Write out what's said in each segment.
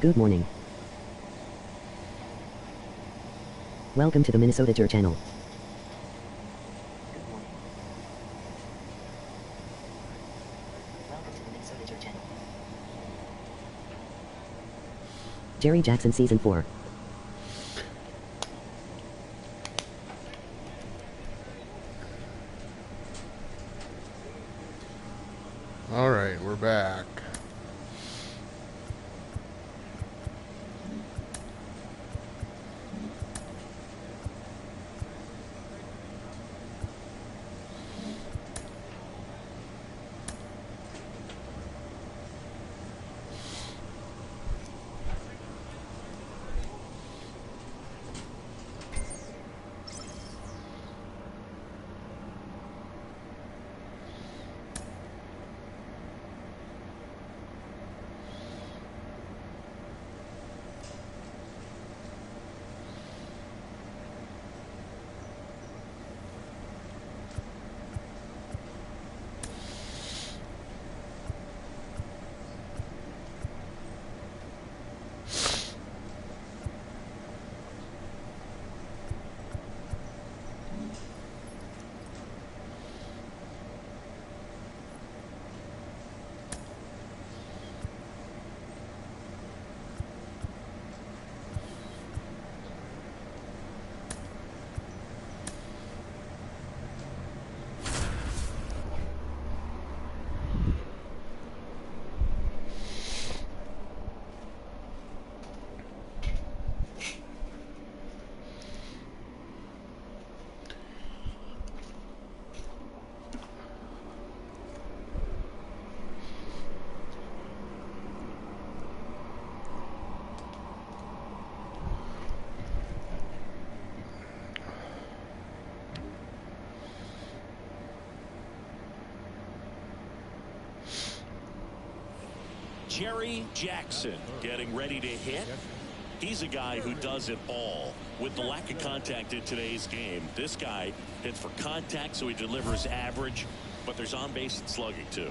Good morning. Welcome to the Minnesota Tour channel. Good morning. Welcome to the Minnesota Tour channel. Jerry Jackson Season 4. All right, we're back. Jerry Jackson getting ready to hit. He's a guy who does it all. With the lack of contact in today's game, this guy hits for contact, so he delivers average, but there's on-base and slugging too.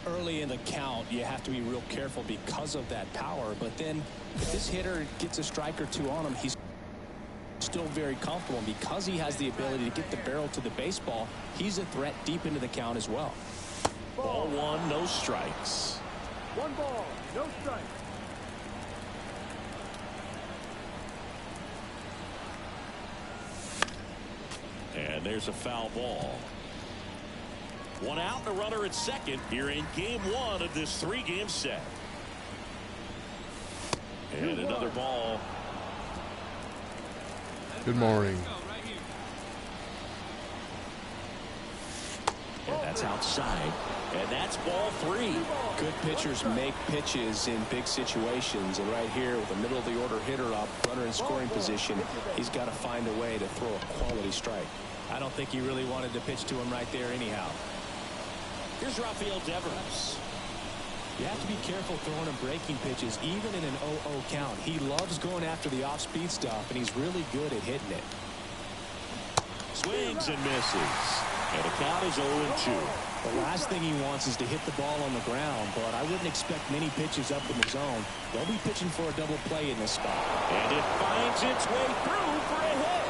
Early in the count, you have to be real careful because of that power, but then if this hitter gets a strike or two on him, he's still very comfortable. And because he has the ability to get the barrel to the baseball, he's a threat deep into the count as well. Ball one, no strikes. 1 ball, no strikes. And there's a foul ball. 1 out, and a runner at second here in game 1 of this 3-game set. And another ball. Good morning. And that's outside. And that's ball 3. Good pitchers make pitches in big situations, and right here with a middle of the order hitter up, runner in scoring position, he's got to find a way to throw a quality strike. I don't think he really wanted to pitch to him right there anyhow. Here's Rafael Devers. You have to be careful throwing him breaking pitches even in an 0-0 count. He loves going after the off-speed stuff, and he's really good at hitting it. Swings and misses. And the count is 0-2. The last thing he wants is to hit the ball on the ground, but I wouldn't expect many pitches up in the zone. They'll be pitching for a double play in this spot. And it finds its way through for a hit.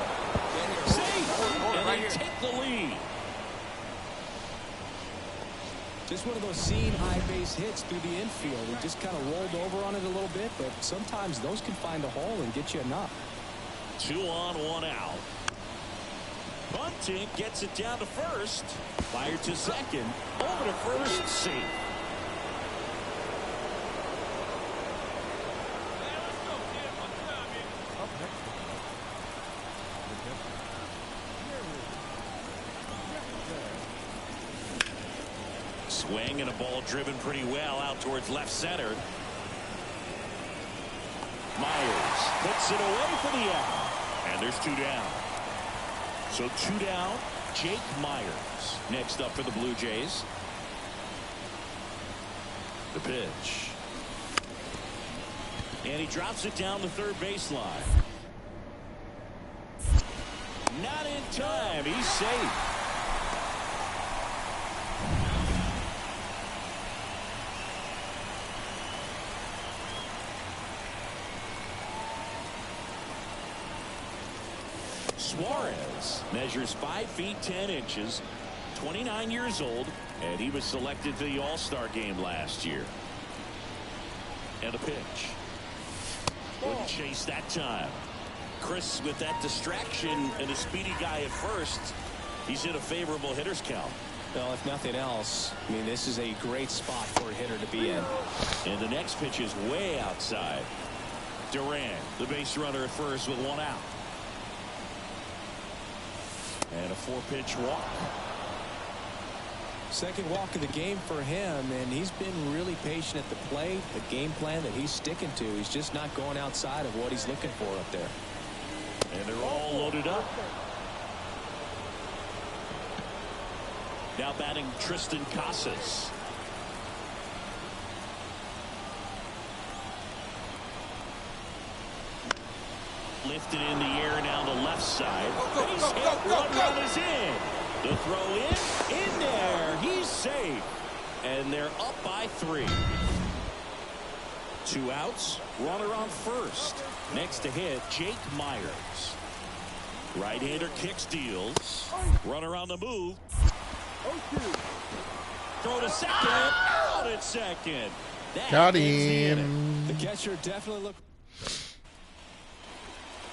Safe. And they take the lead. Just one of those seam high base hits through the infield. He just kind of rolled over on it a little bit, but sometimes those can find a hole and get you enough. 2 on, 1 out. Bunting gets it down to first. Fired to second. Over to first. Safe. Swing and a ball driven pretty well out towards left center. Myers puts it away for the out. And there's 2 down. So 2 down, Jake Myers next up for the Blue Jays. The pitch. And he drops it down the third baseline. Not in time. He's safe. Suarez measures 5 feet 10 inches, 29 years old, and he was selected to the All-Star game last year. And a pitch. Wouldn't chase that time. Chris, with that distraction and a speedy guy at first, he's in a favorable hitter's count. Well, if nothing else, I mean, this is a great spot for a hitter to be in. And the next pitch is way outside. Duran, the base runner at first with 1 out. And a 4-pitch walk. Second walk of the game for him, and he's been really patient at the plate. The game plan that he's sticking to, he's just not going outside of what he's looking for up there. And they're all loaded up. Now batting Tristan Casas. Lifted in the air down the left side. Base hit, one run is in. The throw in there. He's safe. And they're up by 3. 2 outs, runner on first. Next to hit, Jake Myers. Right-hander kicks, deals. Runner on the move. Throw to second. Out at second. Got him. The catcher definitely looked.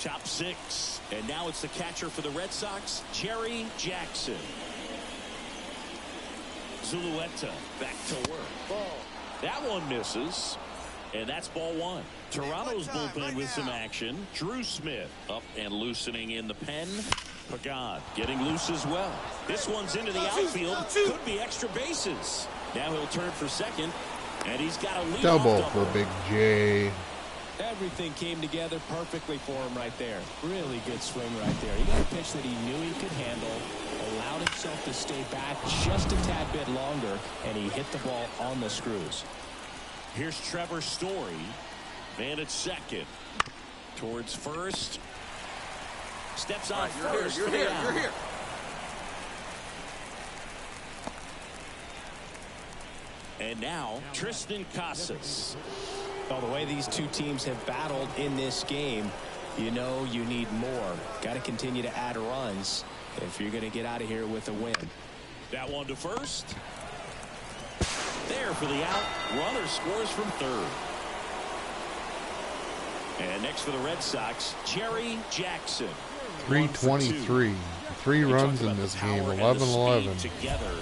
Top 6. And now it's the catcher for the Red Sox, Jerry Jackson. Zulueta back to work. That one misses. And that's ball 1. Toronto's bullpen with some action. Drew Smith up and loosening in the pen. Pagan getting loose as well. This one's into the outfield. Could be extra bases. Now he'll turn for second. And he's got a lead. Double for Big J. Everything came together perfectly for him right there. Really good swing right there. He got a pitch that he knew he could handle, allowed himself to stay back just a tad bit longer, and he hit the ball on the screws. Here's Trevor Story. Man at second. Towards first. Steps on first. You're here. And now Tristan Casas. Well, the way these two teams have battled in this game, you know you need more. Got to continue to add runs if you're going to get out of here with a win. That one to first. There for the out. Runner scores from third. And next for the Red Sox, Jerry Jackson. 323. 3 runs in this game. 11-11. Together.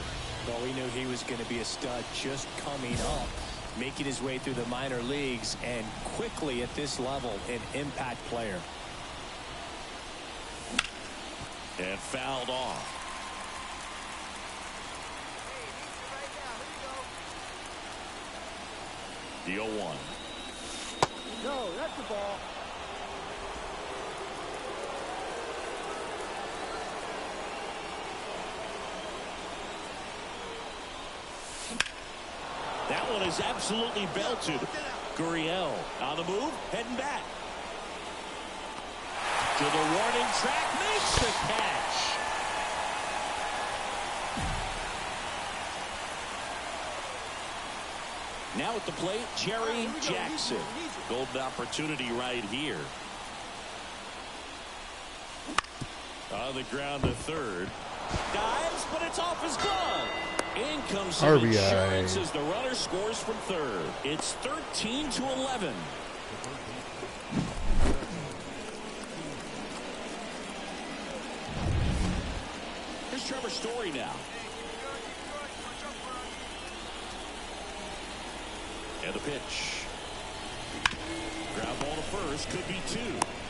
Well, we knew he was going to be a stud just coming up, making his way through the minor leagues, and quickly at this level, an impact player. And fouled off. The 0-1. No, that's the ball. That one is absolutely belted. Gurriel on the move, heading back. To the warning track, makes the catch. Now at the plate, Jerry Jackson. Golden opportunity right here. On the ground to third. Dives, but it's off his glove. In comes some insurance as the runner scores from third. It's 13-11. Here's Trevor Story now. And the pitch. Ground ball to first, could be 2.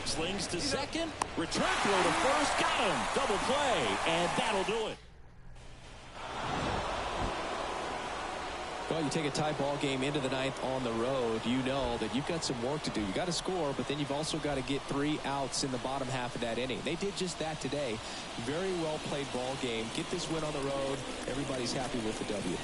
Slings to second. Return throw to first. Got him. Double play. And that'll do it. Well, you take a tie ball game into the 9th on the road, you know that you've got some work to do. You got to score, but then you've also got to get 3 outs in the bottom half of that inning. They did just that today. Very well played ball game. Get this win on the road. Everybody's happy with the W.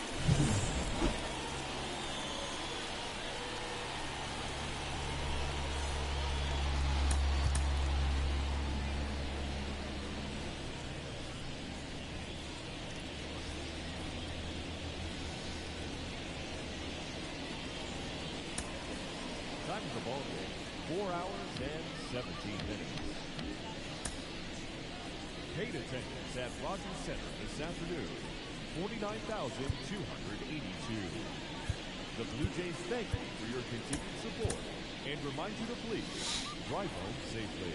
Time of the ball game, 4 hours and 17 minutes. paid attendance at Rogers Center this afternoon, 49,282. The Blue Jays thank you for your continued support and remind you to please drive home safely.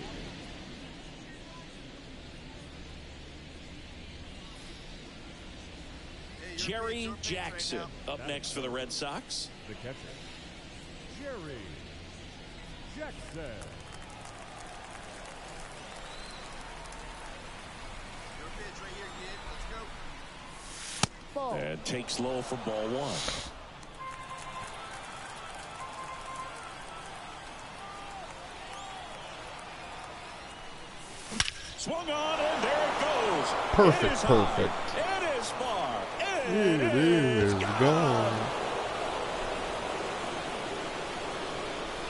Jerry Jackson up next for the Red Sox. The catcher, Jerry Jackson. And takes low for ball one. Swung on, and there it goes. Perfect, It is perfect. high. It is far. It is gone.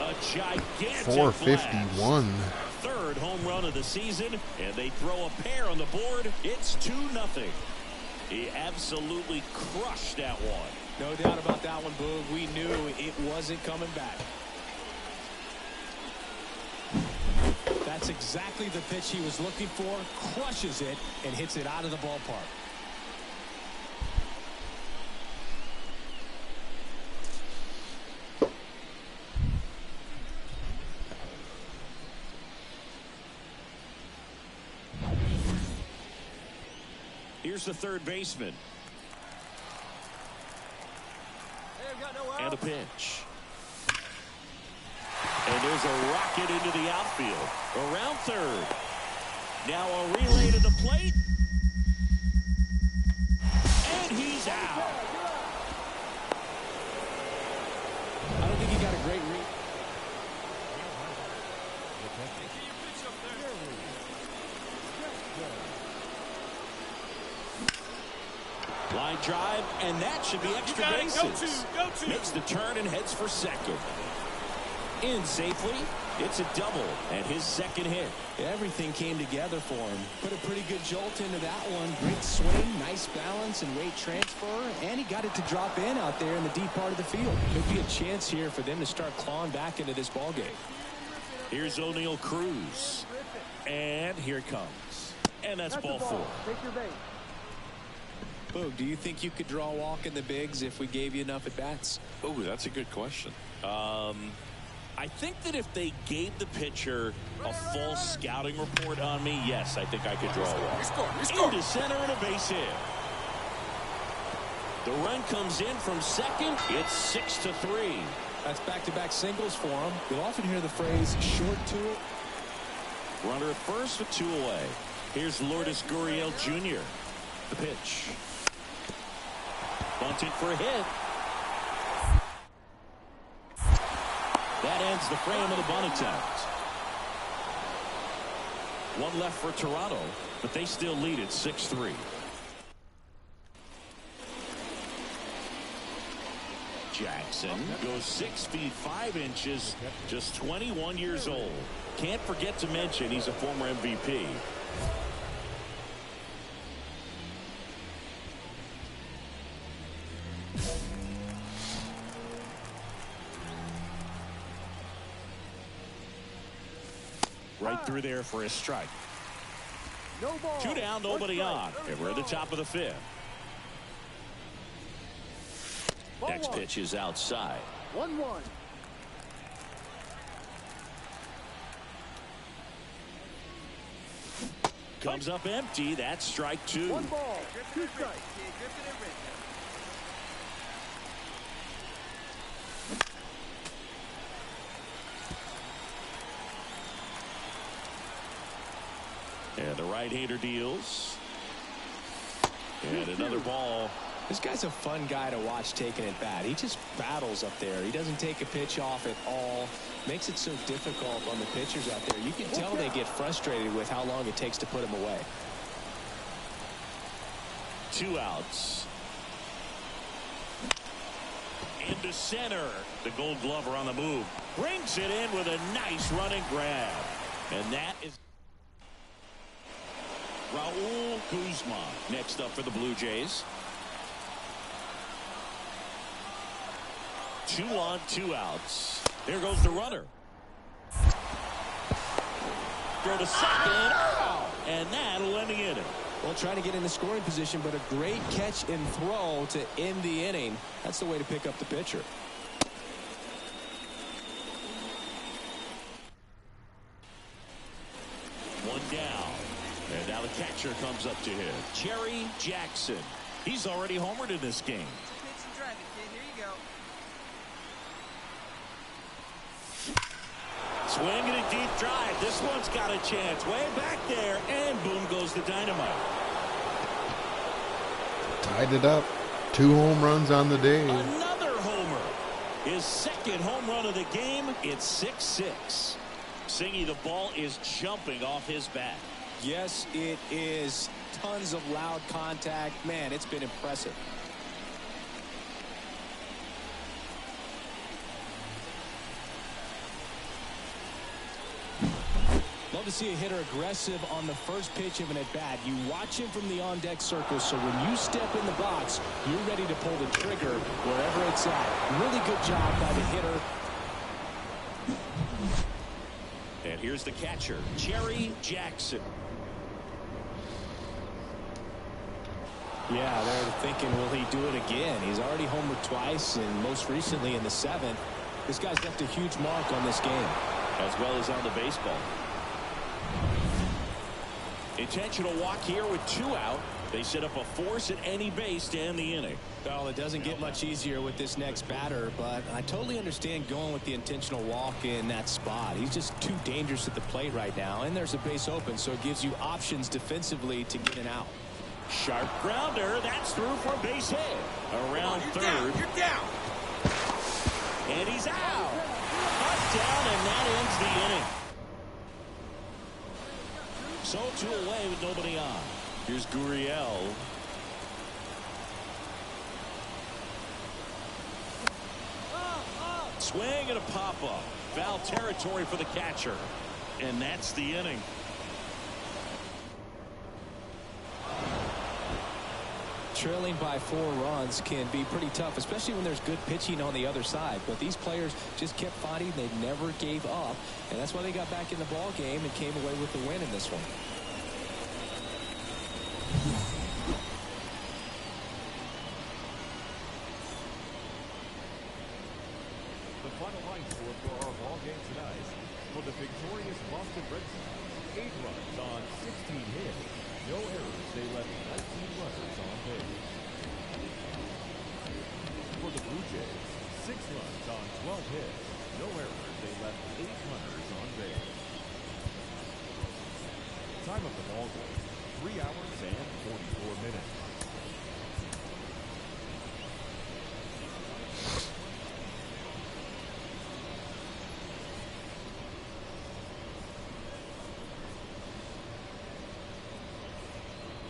A gigantic 451. blast. Third home run of the season, and they throw a pair on the board. It's 2-0. He absolutely crushed that one. No doubt about that one, Boog. We knew it wasn't coming back. That's exactly the pitch he was looking for. Crushes it and hits it out of the ballpark. Here's the third baseman. And a pitch. And there's a rocket into the outfield. Around third. Now a relay to the plate. And he's out. I don't think he got a great read. Line drive, and that should be extra bases. Makes the turn and heads for second. In safely, it's a double and his second hit. Everything came together for him. Put a pretty good jolt into that one. Great swing, nice balance and weight transfer, and he got it to drop in out there in the deep part of the field. Could be a chance here for them to start clawing back into this ball game. Here's O'Neal Cruz, and here it comes, and that's ball four. Take your base. Boog, do you think you could draw a walk in the bigs if we gave you enough at bats? Oh, that's a good question. I think that if they gave the pitcher a full scouting report on me, yes, I think I could draw a walk. Into center and a base hit. The run comes in from second. It's 6-3. That's back-to-back singles for him. You'll often hear the phrase short to it. Runner at first with two away. Here's Lourdes Gurriel Jr. The pitch. Bunting for a hit. That ends the frame of the bunt attempt. One left for Toronto, but they still lead at 6-3. Jackson goes 6 feet 5 inches, just 21 years old. Can't forget to mention he's a former MVP. Right through there for a strike. No ball. 2 down, nobody on. And we're at the top of the 5th. Next pitch is outside. 1-1. Comes up empty. That's strike 2. 1 ball. 2 strikes. And the right-hander deals. And another ball. This guy's a fun guy to watch taking at bat. He just battles up there. He doesn't take a pitch off at all. Makes it so difficult on the pitchers out there. You can tell they get frustrated with how long it takes to put him away. 2 outs. Into center. The Gold Glover on the move. Brings it in with a nice running grab. And that is Raul Guzman next up for the Blue Jays. 2 on, 2 outs. There goes the runner. Throw to second. and that'll end the inning. Well, trying to get in the scoring position, but a great catch and throw to end the inning. That's the way to pick up the pitcher. One down. And now the catcher comes up to him. Jerry Jackson. He's already homered in this game. Pitch and drive it, kid. Here you go. Swinging a deep drive. This one's got a chance. Way back there. And boom goes the dynamite. Tied it up. 2 home runs on the day. Another homer. His second home run of the game. It's 6-6. Singy, the ball is jumping off his bat. Yes, it is. Tons of loud contact. Man, it's been impressive. Love to see a hitter aggressive on the first pitch of an at-bat. You watch him from the on-deck circle, so when you step in the box, you're ready to pull the trigger wherever it's at. Really good job by the hitter. And here's the catcher, Jerry Jackson. Yeah, they're thinking, will he do it again? He's already homered twice, and most recently in the 7th. This guy's left a huge mark on this game. As well as on the baseball. Intentional walk here with 2 out. They set up a force at any base to end the inning. Well, it doesn't get much easier with this next batter, but I totally understand going with the intentional walk in that spot. He's just too dangerous at the plate right now, and there's a base open, so it gives you options defensively to get an out. Sharp grounder. That's through for a base hit. Around third. You're down. And he's out. Up, down, and that ends the inning. So 2 away with nobody on. Here's Gurriel. Swing and a pop-up. Foul territory for the catcher. And that's the inning. Trailing by 4 runs can be pretty tough, especially when there's good pitching on the other side. But these players just kept fighting. They never gave up. And that's why they got back in the ball game and came away with the win in this one. The final line score for our ball game tonight. For the victorious Boston Red Sox, 8 runs on 16 hits. No errors. They left 19 runners on base. For the Blue Jays, 6 runs on 12 hits. No errors. They left 8 runners on base. Time of the ball game, 3 hours and 44 minutes.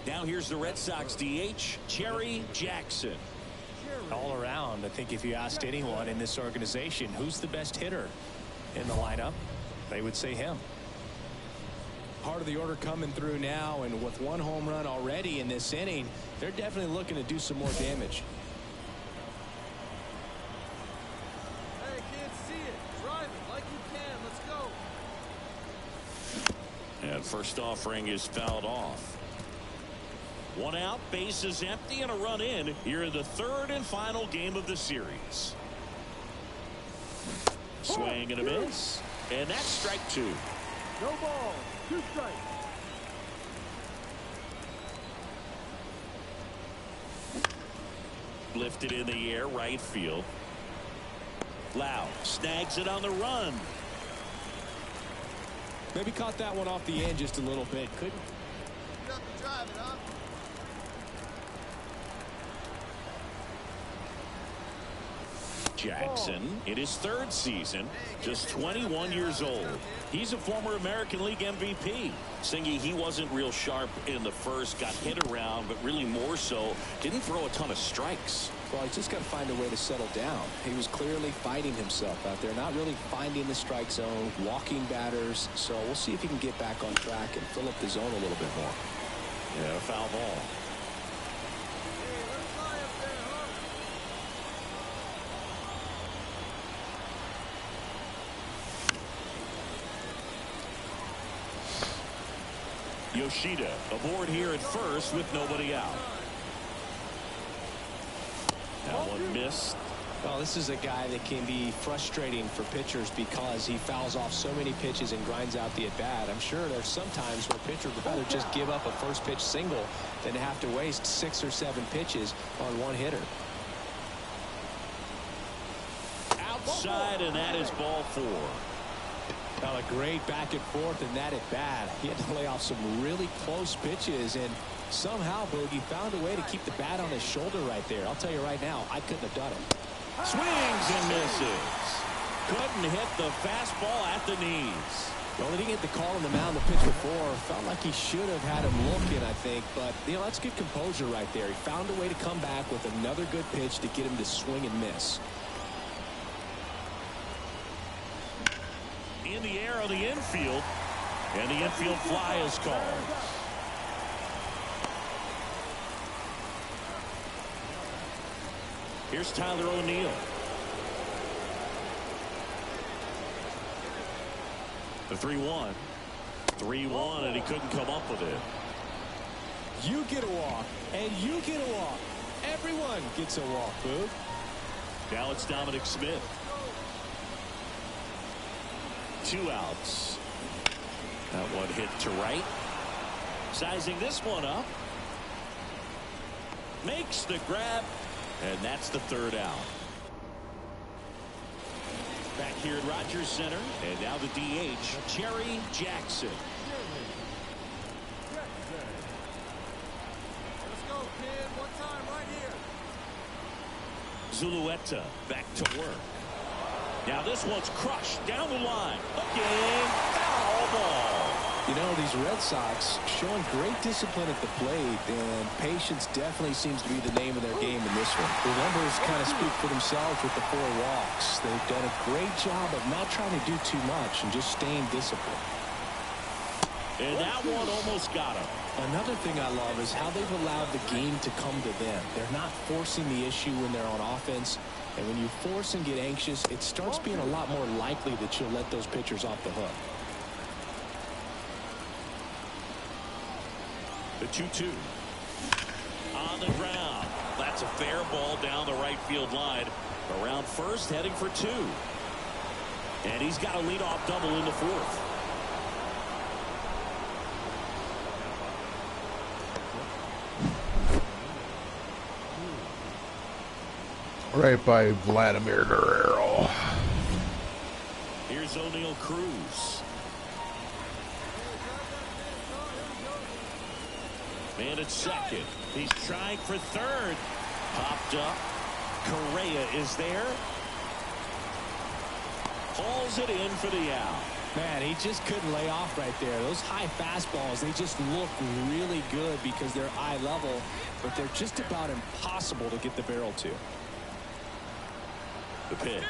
Now here's the Red Sox DH, Jerry Jackson. All around, I think if you asked anyone in this organization who's the best hitter in the lineup, they would say him. Part of the order coming through now, and with 1 home run already in this inning, they're definitely looking to do some more damage. Hey, kids, see it. Drive it like you can. Let's go. And first offering is fouled off. 1 out, bases empty, and a run in here in the 3rd and final game of the series. Swing and a miss. And that's strike 2. No ball. 2 strikes. Lifted in the air, right field. Loud snags it on the run. Maybe caught that one off the end just a little bit. Couldn't. Get up and drive it, huh? Jackson in his 3rd season, just 21 years old. He's a former American League MVP. Singy, he wasn't real sharp in the first, got hit around, but really more so, didn't throw a ton of strikes. Well, he's just got to find a way to settle down. He was clearly fighting himself out there, not really finding the strike zone, walking batters. So we'll see if he can get back on track and fill up the zone a little bit more. Yeah, a foul ball. Hey, let's fly up there, huh? Yoshida aboard here at first with nobody out. That one missed. Well, this is a guy that can be frustrating for pitchers because he fouls off so many pitches and grinds out the at-bat. I'm sure there's some times where pitchers would rather just give up a first pitch single than to have to waste 6 or 7 pitches on one hitter. Outside, and that is ball 4. Now a great back and forth in that at bat. He had to lay off some really close pitches, and somehow Boogie found a way to keep the bat on his shoulder right there. I'll tell you right now, I couldn't have done it. Swings and misses. Couldn't hit the fastball at the knees. Well, he didn't get the call on the mound the pitch before. Felt like he should have had him looking, I think. But, you know, that's good composure right there. He found a way to come back with another good pitch to get him to swing and miss. In the air on the infield, and the infield fly is called. Here's Tyler O'Neill. The 3-1. 3-1, and he couldn't come up with it. You get a walk, and you get a walk. Everyone gets a walk, Boog. Now it's Dominic Smith. 2 outs. That one hit to right. Sizing this one up. Makes the grab, and that's the 3rd out. Back here at Rogers Center, and now the DH, Jerry Jackson. Let's go, kid. One time right here. Zulueta back to work. Now this one's crushed down the line. Looking, foul ball. You know, these Red Sox showing great discipline at the plate, and patience definitely seems to be the name of their game in this one. The numbers kind of speak for themselves with the 4 walks. They've done a great job of not trying to do too much and just staying disciplined. And that one almost got him. Another thing I love is how they've allowed the game to come to them. They're not forcing the issue when they're on offense. And when you force and get anxious, it starts being a lot more likely that you'll let those pitchers off the hook. The 2-2. On the ground. That's a fair ball down the right field line. Around first, heading for 2. And he's got a leadoff double in the 4th. Right by Vladimir Guerrero. Here's O'Neill Cruz. Man at second. He's trying for 3rd. Popped up. Correa is there. Hauls it in for the out. Man, he just couldn't lay off right there. Those high fastballs, they just look really good because they're eye level, but they're just about impossible to get the barrel to. The pitch.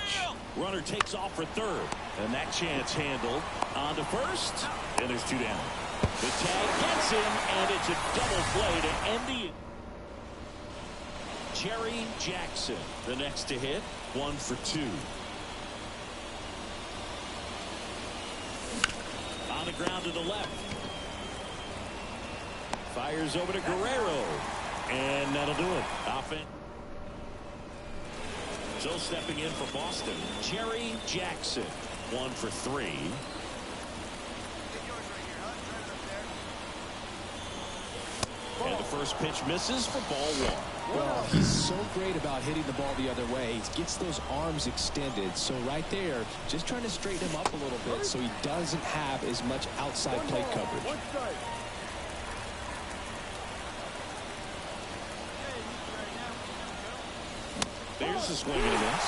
Runner takes off for 3rd. And that chance handled. On to first. And there's 2 down. The tag gets him, and it's a double play to end the... Jerry Jackson, the next to hit. 1 for 2. On the ground to the left. Fires over to Guerrero. And that'll do it. Offense. So stepping in for Boston, Jerry Jackson. 1 for 3. And the first pitch misses for ball 1. Well, he's so great about hitting the ball the other way. He gets those arms extended. So right there, just trying to straighten him up a little bit so he doesn't have as much outside plate coverage. There's the swing and a miss.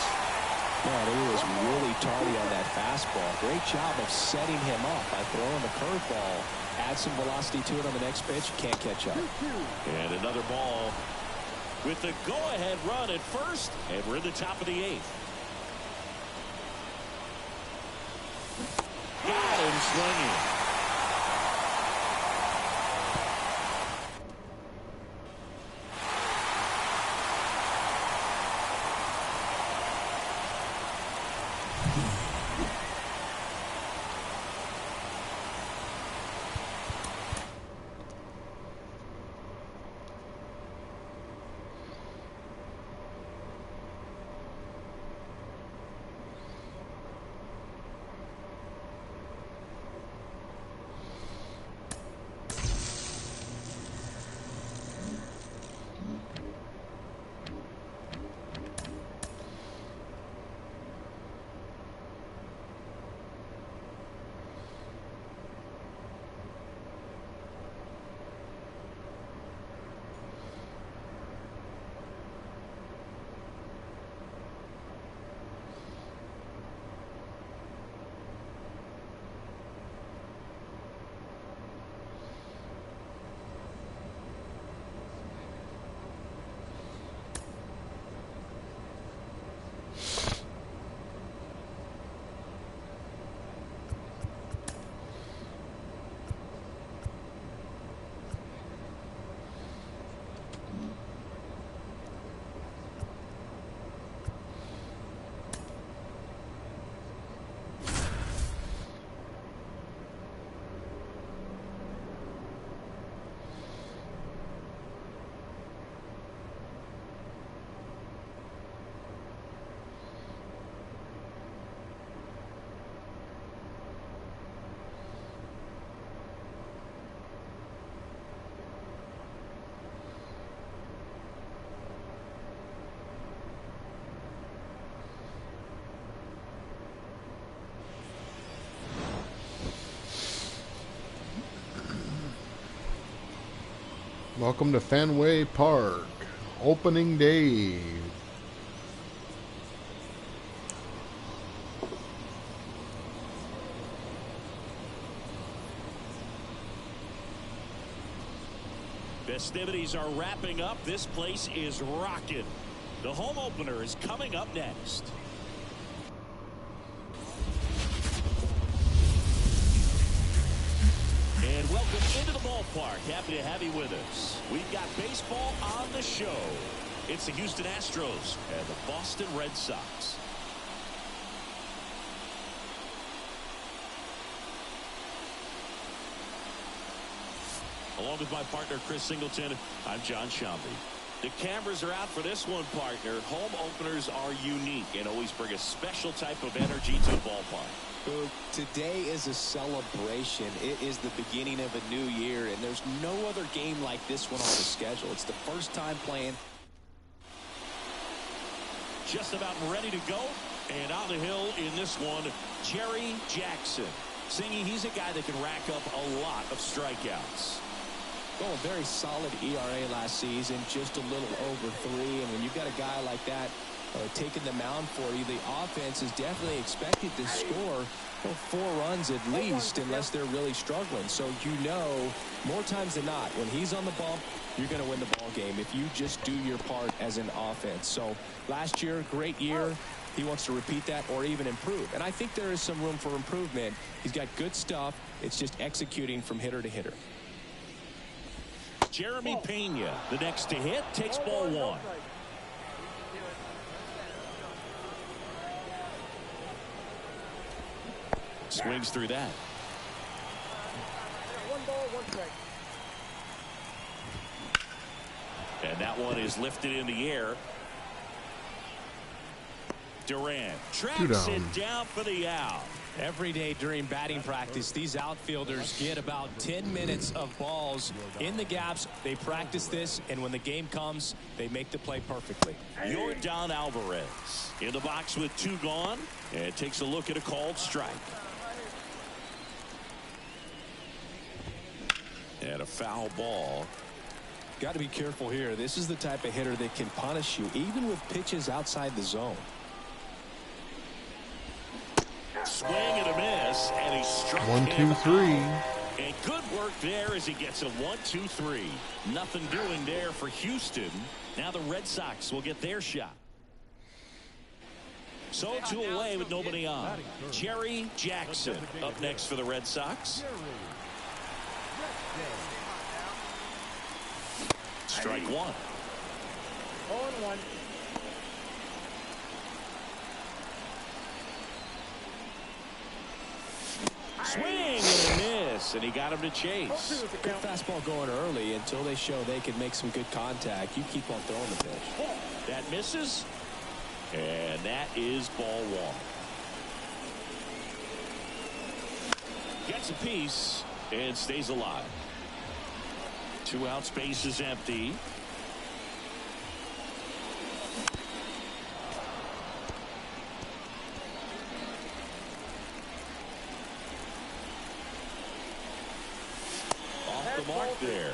Man, he was really tardy on that fastball. Great job of setting him up by throwing the curveball. Add some velocity to it on the next pitch. Can't catch up. And another ball with the go-ahead run at first. And we're in the top of the 8th. Got him swinging. Welcome to Fenway Park. Opening day. Festivities are wrapping up. This place is rocking. The home opener is coming up next. And welcome into the ballpark. Happy to have you with us. We've got baseball on the show. It's the Houston Astros and the Boston Red Sox. Along with my partner, Chris Singleton, I'm John Shambi. The cameras are out for this one, partner. Home openers are unique and always bring a special type of energy to the ballpark. Today is a celebration. It is the beginning of a new year, and there's no other game like this one on the schedule. It's the first time playing. Just about ready to go. And on the hill in this one, Jerry Jackson. Singy, he's a guy that can rack up a lot of strikeouts. Oh, a very solid ERA last season, just a little over 3. And when you've got a guy like that taking the mound for you, the offense is definitely expected to score 4 runs at least, unless they're really struggling. So you know, more times than not, when he's on the bump, you're going to win the ball game if you just do your part as an offense. So last year, great year. He wants to repeat that or even improve. And I think there is some room for improvement. He's got good stuff. It's just executing from hitter to hitter. Jeremy Pena, the next to hit, takes ball 1. Swings through that. 1 ball, 1 strike. And that one is lifted in the air. Durant tracks it down for the out. Every day during batting practice, these outfielders get about 10 minutes of balls in the gaps. They practice this, and when the game comes, they make the play perfectly. Yordan Alvarez in the box with 2 gone, and takes a look at a called strike. And a foul ball. Got to be careful here. This is the type of hitter that can punish you, even with pitches outside the zone. Swing and a miss, and he struck 1, 2, him 3. out. And good work there as he gets a 1, 2, 3. Nothing doing there for Houston. Now the Red Sox will get their shot. So 2 away with nobody on. Jerry Jackson up next for the Red Sox. Strike 1. 0-1. Swing and a miss, and he got him to chase. Good fastball going early until they show they can make some good contact. You keep on throwing the pitch. That misses, and that is ball 1. Gets a piece and stays alive. 2 outs, base is empty. The mark there,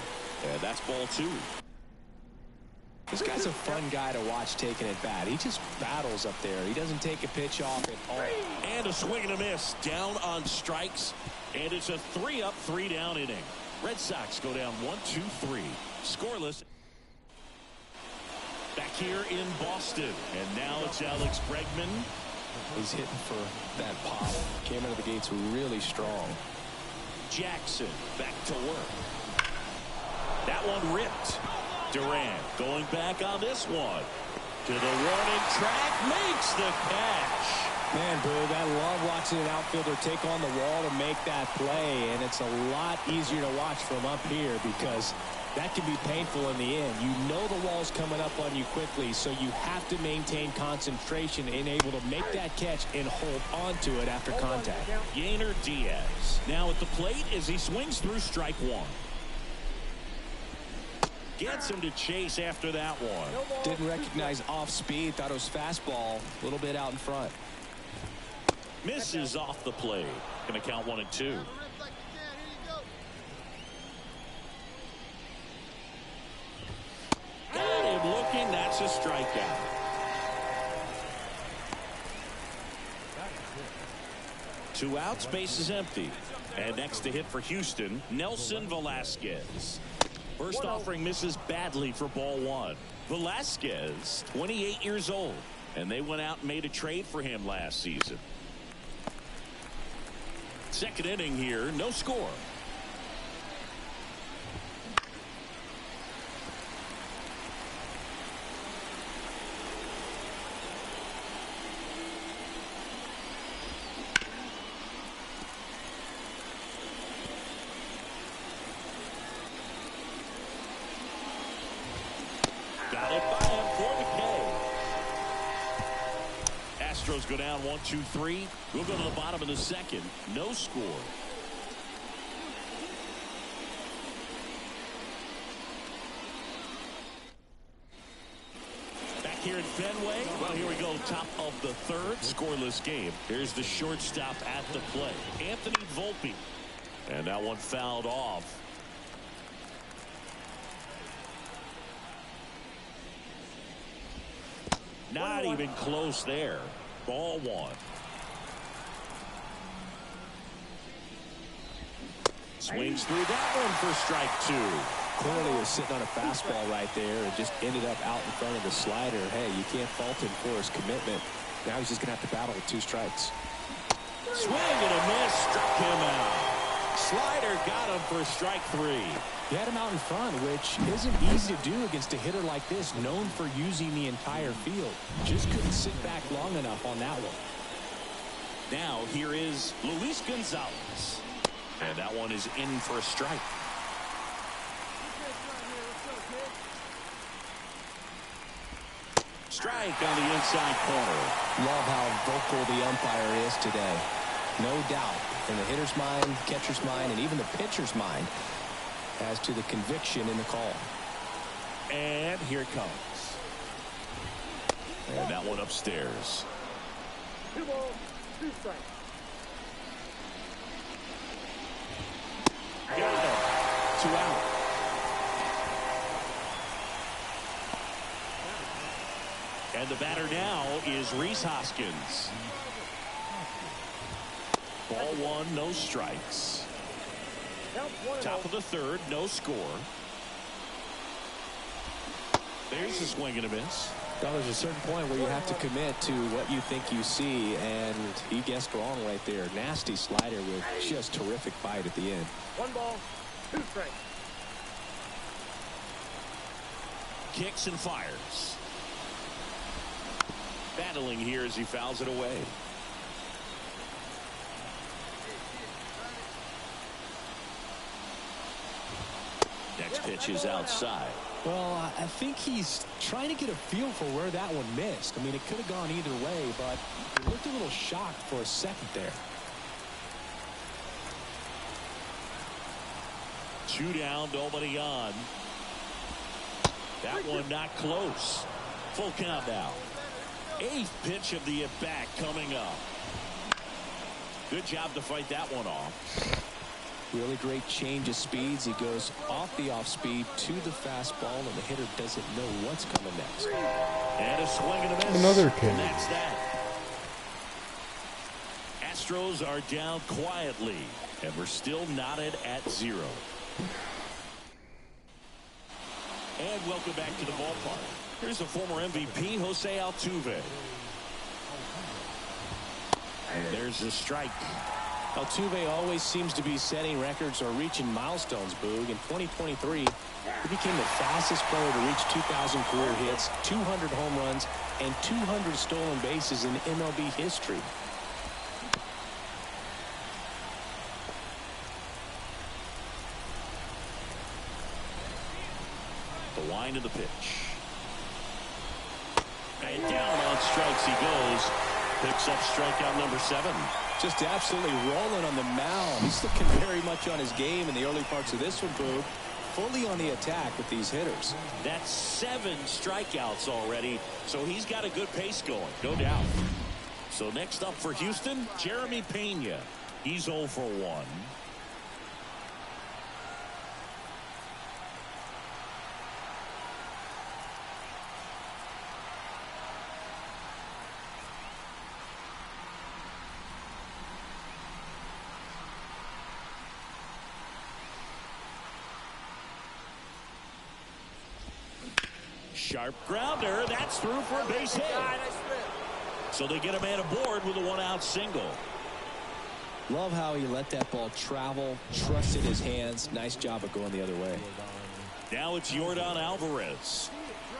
and that's ball 2. This guy's a fun guy to watch taking at bat. He just battles up there. He doesn't take a pitch off at all. And a swing and a miss down on strikes, and it's a 3-up, 3-down inning. Red Sox go down 1, 2, 3 scoreless. Back here in Boston, and now it's Alex Bregman. He's hitting for that pop. Came out of the gates really strong. Jackson back to work. That one ripped. Durant going back on this one. To the warning track, makes the catch. Man, Boo, I love watching an outfielder take on the wall to make that play, and it's a lot easier to watch from up here because that can be painful in the end. You know the wall's coming up on you quickly, so you have to maintain concentration and able to make that catch and hold on to it after contact. Yainer Diaz now at the plate as he swings through strike 1. Gets him to chase after that one. Didn't recognize off speed, thought it was fastball, a little bit out in front. Misses off the plate. Going to count 1 and 2. It's a strikeout. Two outs, base is empty. And next to hit for Houston, Nelson Velasquez. First offering misses badly for ball one. Velasquez, 28 years old. And they went out and made a trade for him last season. Second inning here, no score. Got it by him for the K. Astros go down 1-2-3. We'll go to the bottom of the second. No score. Back here in Fenway. Well, here we go. Top of the third. Scoreless game. Here's the shortstop at the plate, Anthony Volpe. And that one fouled off. Not even close there. Ball one. Swings through that one for strike two. Clearly was sitting on a fastball right there and just ended up out in front of the slider. Hey, you can't fault him for his commitment. Now he's just going to have to battle with two strikes. Swing and a miss. Struck him out. Slider got him for strike three. He had him out in front, which isn't easy to do against a hitter like this, known for using the entire field. Just couldn't sit back long enough on that one. Now here is Luis Gonzalez. And that one is in for a strike. Strike on the inside corner. Love how vocal the umpire is today. No doubt in the hitter's mind, catcher's mind, and even the pitcher's mind as to the conviction in the call. And here it comes. And that one upstairs. 2 balls, 2 strikes. Got it. 2 out. And the batter now is Rhys Hoskins. Ball one, no strikes. Top of the third, no score. There's a swing and a miss. Now, there's a certain point where you have to commit to what you think you see, and he guessed wrong right there. Nasty slider with just terrific bite at the end. 1 ball, 2 strikes. Kicks and fires. Battling here as he fouls it away. Next pitch is outside. Well, I think he's trying to get a feel for where that one missed. I mean, it could have gone either way, but he looked a little shocked for a second there. 2 down, nobody on. That one not close. Full count now. 8th pitch of the at-bat coming up. Good job to fight that one off. Really great change of speeds. He goes off the off-speed to the fastball, and the hitter doesn't know what's coming next. And a swing and a miss. Another K. And that's that. Astros are down quietly, and we're still knotted at 0. And welcome back to the ballpark. Here's the former MVP, Jose Altuve. And there's the strike. Altuve always seems to be setting records or reaching milestones, Boog. In 2023, he became the fastest player to reach 2,000 career hits, 200 home runs, and 200 stolen bases in MLB history. The wind of the pitch. And down on strikes he goes. Picks up strikeout number 7. Just absolutely rolling on the mound. He's looking very much on his game in the early parts of this one, Boog. Fully on the attack with these hitters. That's 7 strikeouts already, so he's got a good pace going, no doubt. So next up for Houston, Jeremy Pena. He's 0 for 1. Sharp grounder. That's through for a base hit. So they get a man aboard with a one-out single. Love how he let that ball travel, trusted his hands. Nice job of going the other way. Now it's Yordan Alvarez.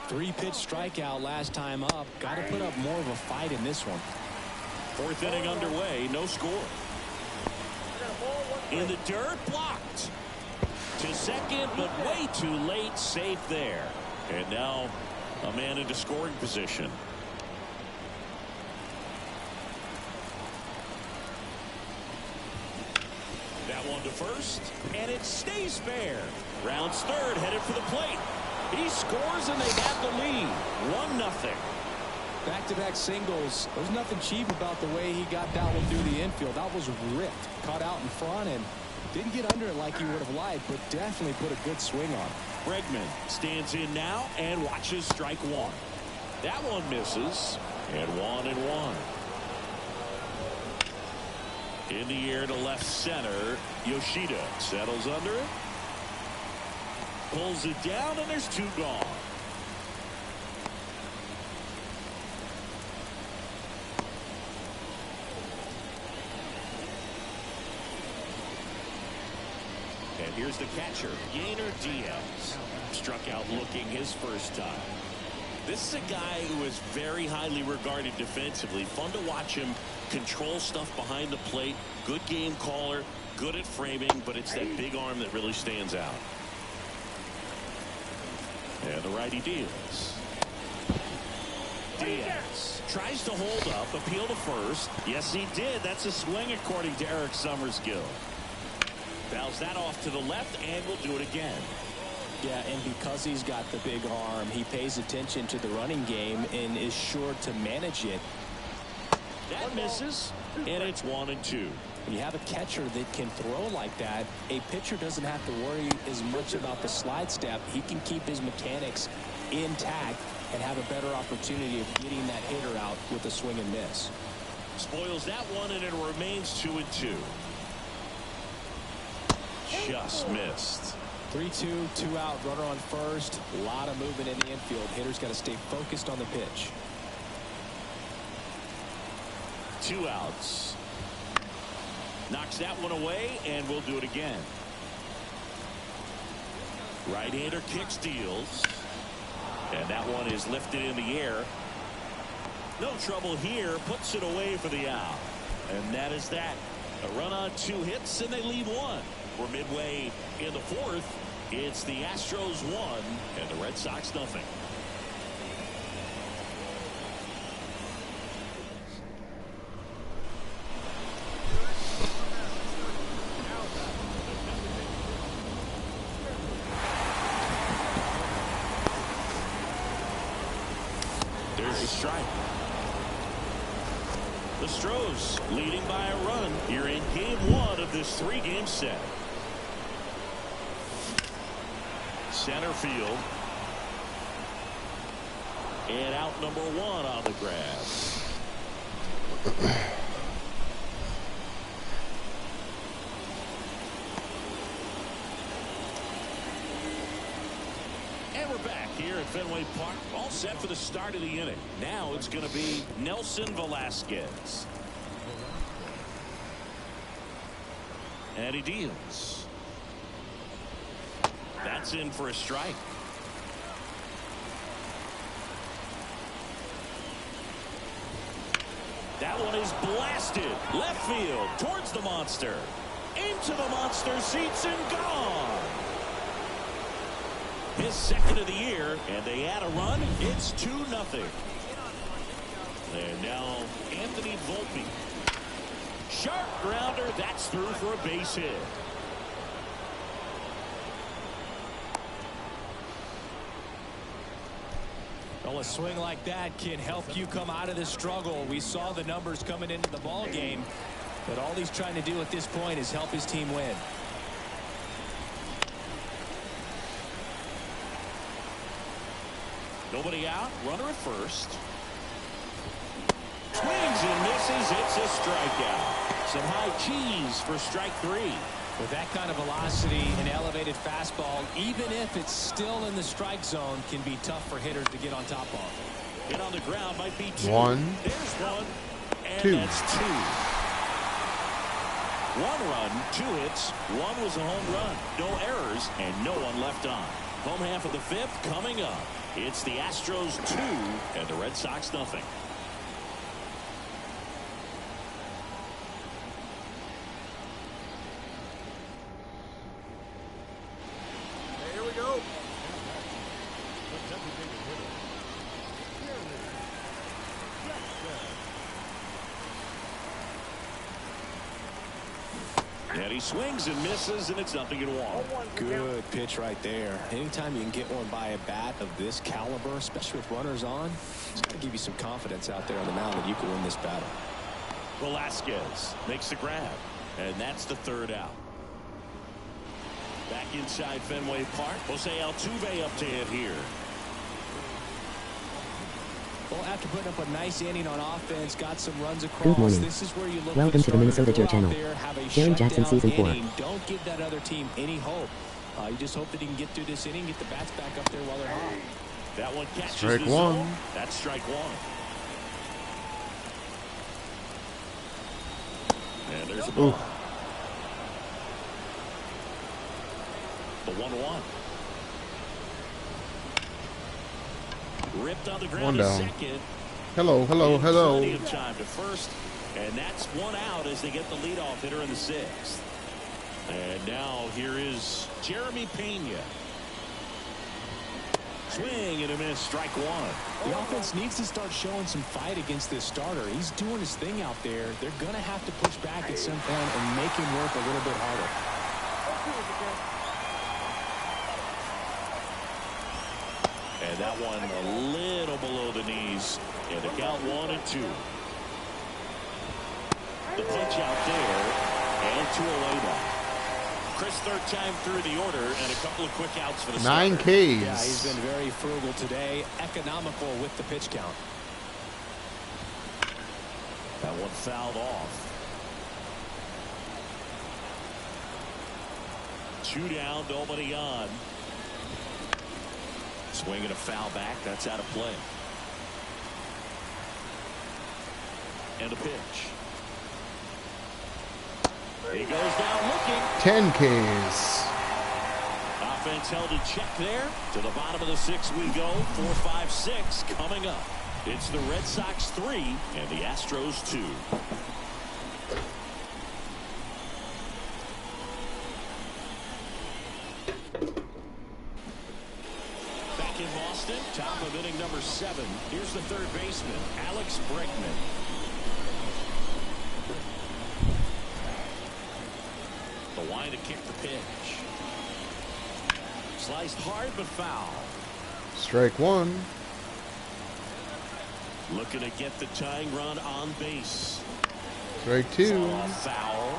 3-pitch strikeout last time up. Got to put up more of a fight in this one. 4th inning underway, no score. In the dirt, blocked. To second, but way too late, safe there. And now a man into scoring position. That one to first, and it stays fair. Rounds third, headed for the plate. He scores, and they have the lead. 1-0. Back-to-back singles. There's nothing cheap about the way he got that one through the infield. That was ripped. Caught out in front and didn't get under it like he would have liked, but definitely put a good swing on. Bregman stands in now and watches strike one. That one misses, and 1-1. In the air to left center. Yoshida settles under it. Pulls it down, and there's 2 gone. And here's the catcher, Yainer Diaz. Struck out looking his first time. This is a guy who is very highly regarded defensively. Fun to watch him control stuff behind the plate. Good game caller, good at framing, but it's that big arm that really stands out. And the righty deals. Diaz tries to hold up, appeal to first. Yes, he did. That's a swing according to Eric Summerskill. Fouls that off to the left, and will do it again. Yeah, and because he's got the big arm, he pays attention to the running game and is sure to manage it. That misses, and it's 1-2. When you have a catcher that can throw like that, a pitcher doesn't have to worry as much about the slide step. He can keep his mechanics intact and have a better opportunity of getting that hitter out with a swing and miss. Spoils that one, and it remains 2-2. Just missed. 3-2, 2 out, runner on first. A lot of movement in the infield. Hitter's got to stay focused on the pitch. 2 outs. Knocks that one away, and we'll do it again. Right-hander kicks, deals. And that one is lifted in the air. No trouble here. Puts it away for the out. And that is that. A run on 2 hits, and they lead 1. We're midway in the 4th. It's the Astros 1 and the Red Sox nothing. There's a strike. The Astros leading by a run here in game 1 of this 3-game set. Center field. And out number 1 on the grass. And we're back here at Fenway Park. All set for the start of the inning. Now it's going to be Nelson Velasquez. And he deals. That's in for a strike. That one is blasted left field towards the monster, into the monster seats, and gone. His second of the year, and they add a run. It's 2-0. And now Anthony Volpe. Sharp grounder. That's through for a base hit. Well, a swing like that can help you come out of this struggle. We saw the numbers coming into the ball game, but all he's trying to do at this point is help his team win. Nobody out. Runner at first. Swings and misses. It's a strikeout. Some high cheese for strike 3. With that kind of velocity, an elevated fastball, even if it's still in the strike zone, can be tough for hitters to get on top of. Hit on the ground might be 2. One. There's 1. And 2. that's 2. 1 run, 2 hits. 1 was a home run. No errors and no one left on. Home half of the 5th coming up. It's the Astros 2 and the Red Sox nothing. Here we go. And he swings and misses, and it's 0-1. Good pitch right there. Anytime you can get one by a bat of this caliber, especially with runners on, it's got to give you some confidence out there on the mound that you can win this battle. Velasquez makes the grab, and that's the 3rd out. Back inside Fenway Park, Jose Altuve up to hit here. Well, after putting up a nice inning on offense, got some runs across. Good morning. This is where you look Welcome for to the Minnesota starter Tour Channel. to go out there, have a Jerry Jackson, shutdown Season 4. inning. Don't give that other team any hope. You just hope that he can get through this inning, get the bats back up there while they're hot. That one catches Strike the 1. zone. That's strike 1. And there's a ball. The 1-1. Ripped on the ground 1 to down. second. Hello, hello, hello. Plenty of time to first, and that's 1 out as they get the leadoff hitter in the 6th. And now here is Jeremy Pena. Swing and a miss, strike 1. The offense needs to start showing some fight against this starter. He's doing his thing out there. They're going to have to push back at some point and make him work a little bit harder. And that one a little below the knees. And the count 1-2. The pitch out there, and 2 away now. Chris, 3rd time through the order, and a couple of quick outs for the 9 starter. Ks. Yeah, he's been very frugal today, economical with the pitch count. That one fouled off. 2 down, nobody on. Swinging a foul back, that's out of play. And a pitch. He goes down looking. 10 Ks. Offense held in check there. To the bottom of the 6th we go. 4-5-6 coming up. It's the Red Sox 3 and the Astros 2. Back in Boston, top of inning number 7. Here's the 3rd baseman, Alex Bregman. The line to kick the pitch. Sliced hard but foul. Strike 1. Looking to get the tying run on base. Strike 2. Foul.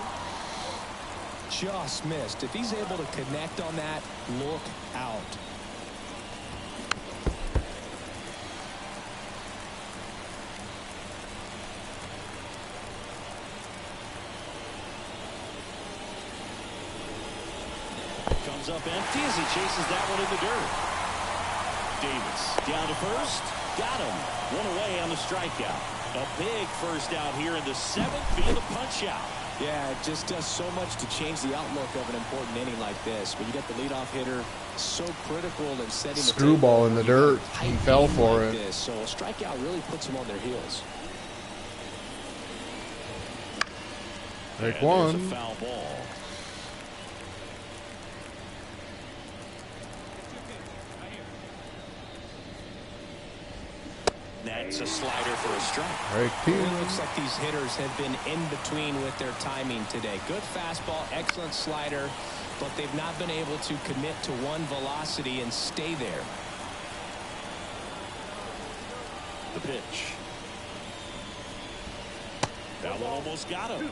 Just missed. If he's able to connect on that, look out. Comes up empty as he chases that one in the dirt. Davis down to first. Got him. 1 away on the strikeout. A big first out here in the 7th via the punch out. Yeah, it just does so much to change the outlook of an important inning like this. When you get the leadoff hitter, so critical in setting the Screwball in the dirt. tight He fell game for like it. this. So a strikeout really puts them on their heels. Strike And there's a 1. foul ball. That's a slider for a strike. Strike 2. It looks like these hitters have been in between with their timing today. Good fastball, excellent slider, but they've not been able to commit to one velocity and stay there. The pitch. That one almost got him.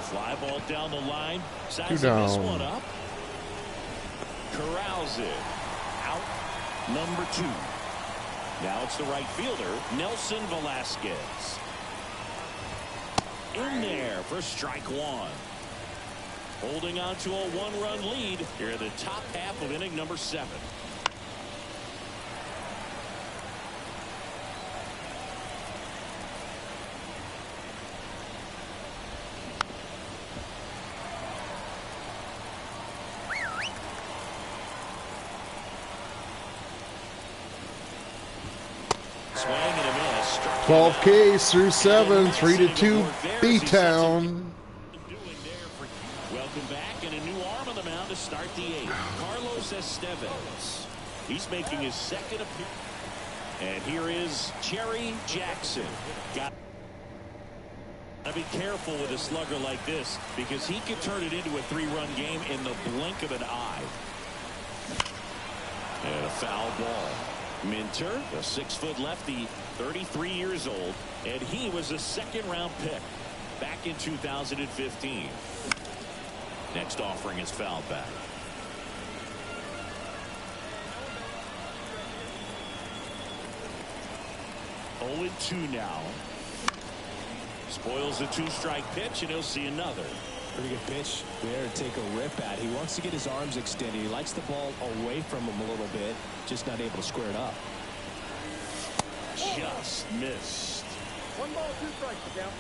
Fly ball down the line. Sizing this down. one up. Corrals it. Out number 2. Now it's the right fielder, Nelson Velasquez. In there for strike one. Holding on to a one-run lead here in the top half of inning number 7. Swing and a miss. Struck 12 him out. Ks through 7, 3-2 B-Town. Welcome back, and a new arm on the mound to start the 8th. Carlos Estevez. He's making his second appearance. And here is Jerry Jackson. Got to be careful with a slugger like this because he could turn it into a 3-run game in the blink of an eye. And a foul ball. Minter, a 6-foot lefty, 33 years old, and he was a second-round pick back in 2015. Next offering is fouled back. 0-2 now. Spoils the 2-strike pitch, and he'll see another. Pretty good pitch there to take a rip at. He wants to get his arms extended. He likes the ball away from him a little bit, just not able to square it up. Just missed. 1 ball, 2 strikes, count.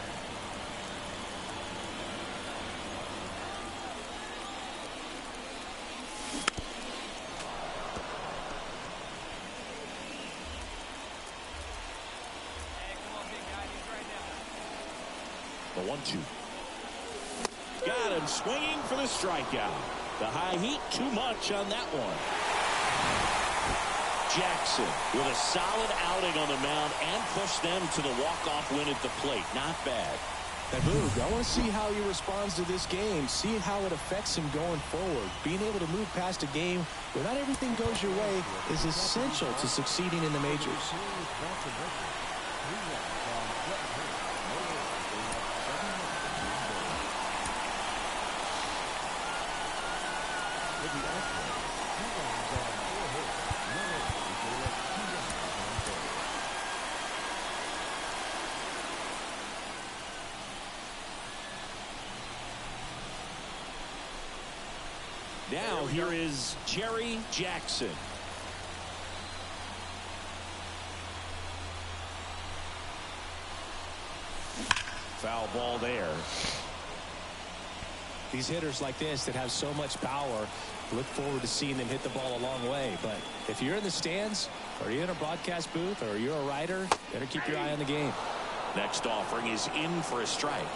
The 1-2. Got him swinging for the strikeout. The high heat, too much on that one. Jackson with a solid outing on the mound and pushed them to the walk-off win at the plate. Not bad. That move, I want to see how he responds to this game, see how it affects him going forward. Being able to move past a game where not everything goes your way is essential to succeeding in the majors. Now here is Jerry Jackson. Foul ball there. These hitters like this that have so much power, look forward to seeing them hit the ball a long way. But if you're in the stands, or you're in a broadcast booth, or you're a writer, better keep your eye on the game. Next offering is in for a strike.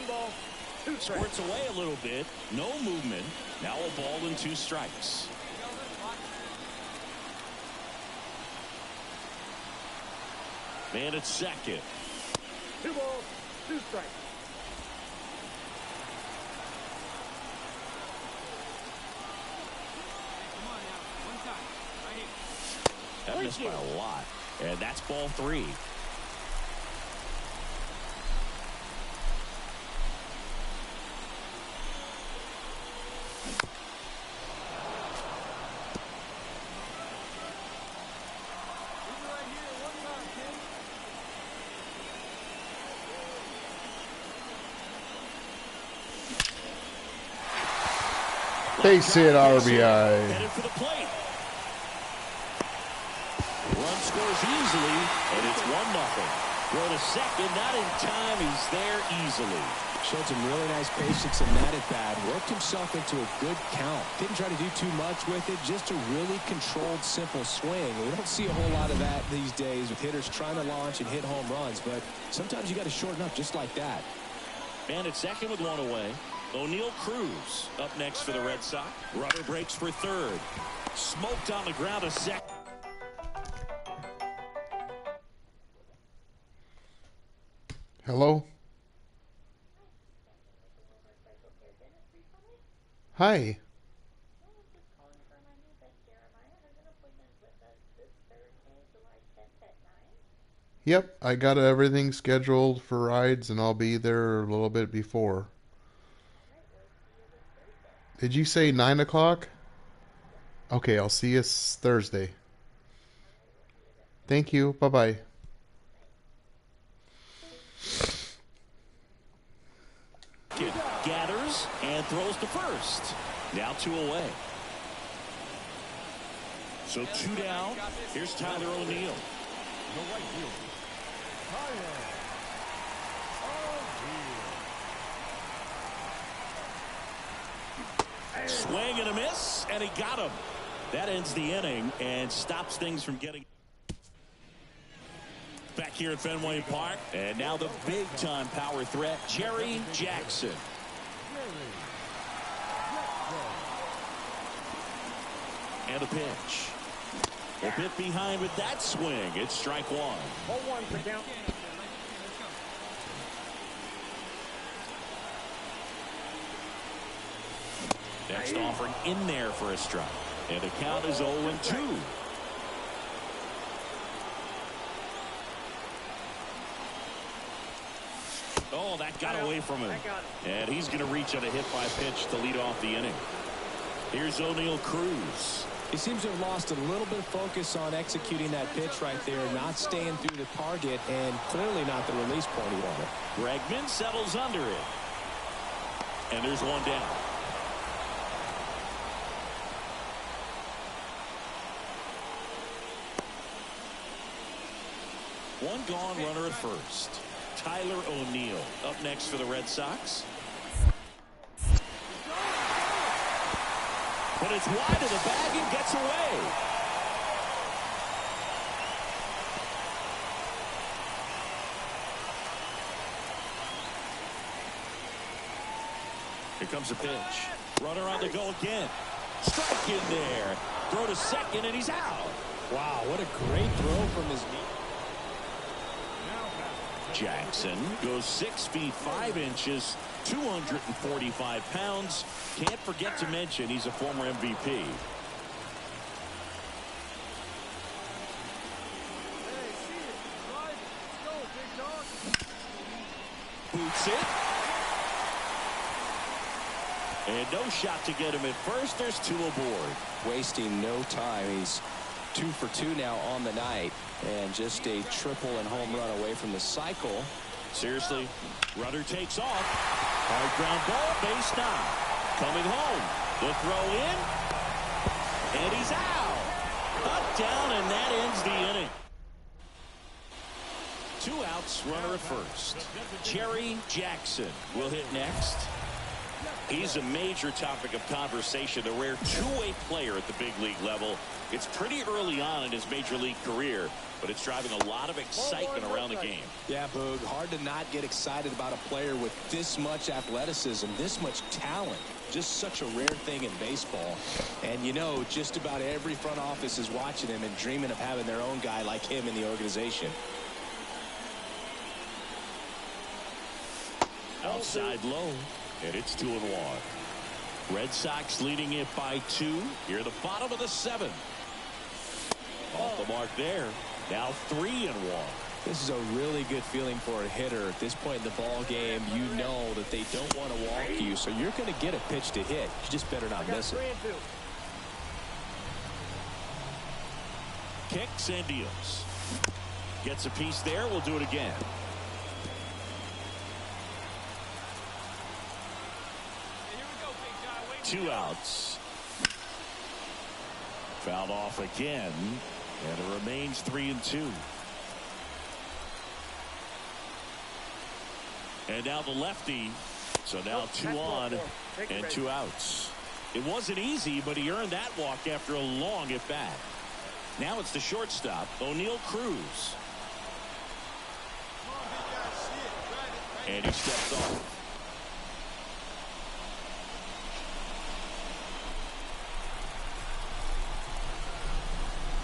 Ball, 2 strikes. Squirts away a little bit. No movement. Now a ball and 2 strikes. Man at second. 2 balls, 2 strikes. That missed by a lot. And that's ball 3. Base hit RBI. Headed for the plate. Run scores easily, and it's 1-0. Throw to second, not in time. He's there easily. Showed some really nice patience in that at bat. Worked himself into a good count. Didn't try to do too much with it. Just a really controlled, simple swing. We don't see a whole lot of that these days with hitters trying to launch and hit home runs. But sometimes you got to shorten up just like that. Man at second with 1 away. O'Neal Cruz up next for the Red Sox. Rubber breaks for third. Smoked on the ground a second. Hello? Hi. Yep, I got everything scheduled for rides and I'll be there a little bit before. Did you say 9 o'clock? Okay, I'll see you Thursday. Thank you. Bye-bye. Gathers and throws to first. Now 2 away. So 2 down. Here's Tyler O'Neill. The right fielder, Tyler O'Neill. Swing and a miss, and he got him. That ends the inning and stops things from getting back here at Fenway Park. And now the big-time power threat, Jerry Jackson. And a pitch. A bit behind with that swing. It's strike 1. 0-1 to count. Next offering in there for a strike. And the count is 0-2. Oh, that got away from him. And he's going to reach on a hit by pitch to lead off the inning. Here's O'Neill Cruz. He seems to have lost a little bit of focus on executing that pitch right there, not staying through the target, and clearly not the release point he wanted. Bregman settles under it. And there's 1 down. One gone, runner at first. Tyler O'Neill up next for the Red Sox. But it's wide of the bag and gets away. Here comes a pitch. Runner on the go again. Strike in there. Throw to second, and he's out. Wow, what a great throw from his knee. Jackson goes 6 feet 5 inches, 245 pounds. Can't forget to mention he's a former MVP. Hey, see it. Drive it. Let's go, big dog. Boots it. And no shot to get him at first. There's 2 aboard. Wasting no time. He's 2 for 2 now on the night, and just a triple and home run away from the cycle. Seriously, runner takes off. Hard ground ball, base down. Coming home. The throw in. And he's out. Up, down, and that ends the inning. 2 outs, runner at first. Jerry Jackson will hit next. He's a major topic of conversation, a rare two-way player at the big league level. It's pretty early on in his major league career, but it's driving a lot of excitement around the game. Yeah, Boog, hard to not get excited about a player with this much athleticism, this much talent. Just such a rare thing in baseball. And, you know, just about every front office is watching him and dreaming of having their own guy like him in the organization. Outside low, and it's 2-1. Red Sox leading it by 2. Here the bottom of the 7th. Off the mark there. Now 3-1. This is a really good feeling for a hitter. At this point in the ball game, you know that they don't want to walk you, so you're going to get a pitch to hit. You just better not miss it. Kicks and deals. Gets a piece there. We'll do it again. Two outs. Fouled off again, and it remains 3-2. And now the lefty. So now 2 on and 2 outs. It wasn't easy, but he earned that walk after a long at bat. Now it's the shortstop, O'Neill Cruz. And he steps off.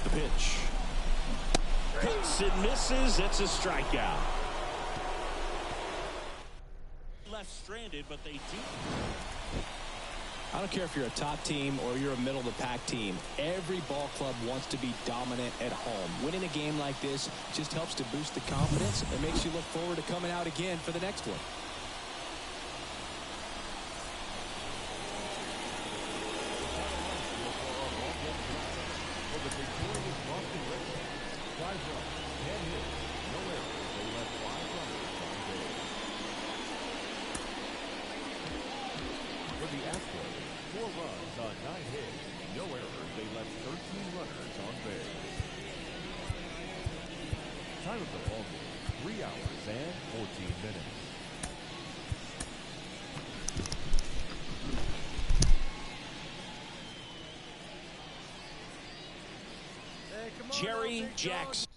The pitch. Hits and misses. It's a strikeout. Left stranded, but they do. I don't care if you're a top team or you're a middle of the pack team. Every ball club wants to be dominant at home. Winning a game like this just helps to boost the confidence and makes you look forward to coming out again for the next one. runs on 9 hits. No errors. They left 13 runners on base. Time of the ball game, 3 hours and 14 minutes. Hey, come on, Jerry big dog. Jackson.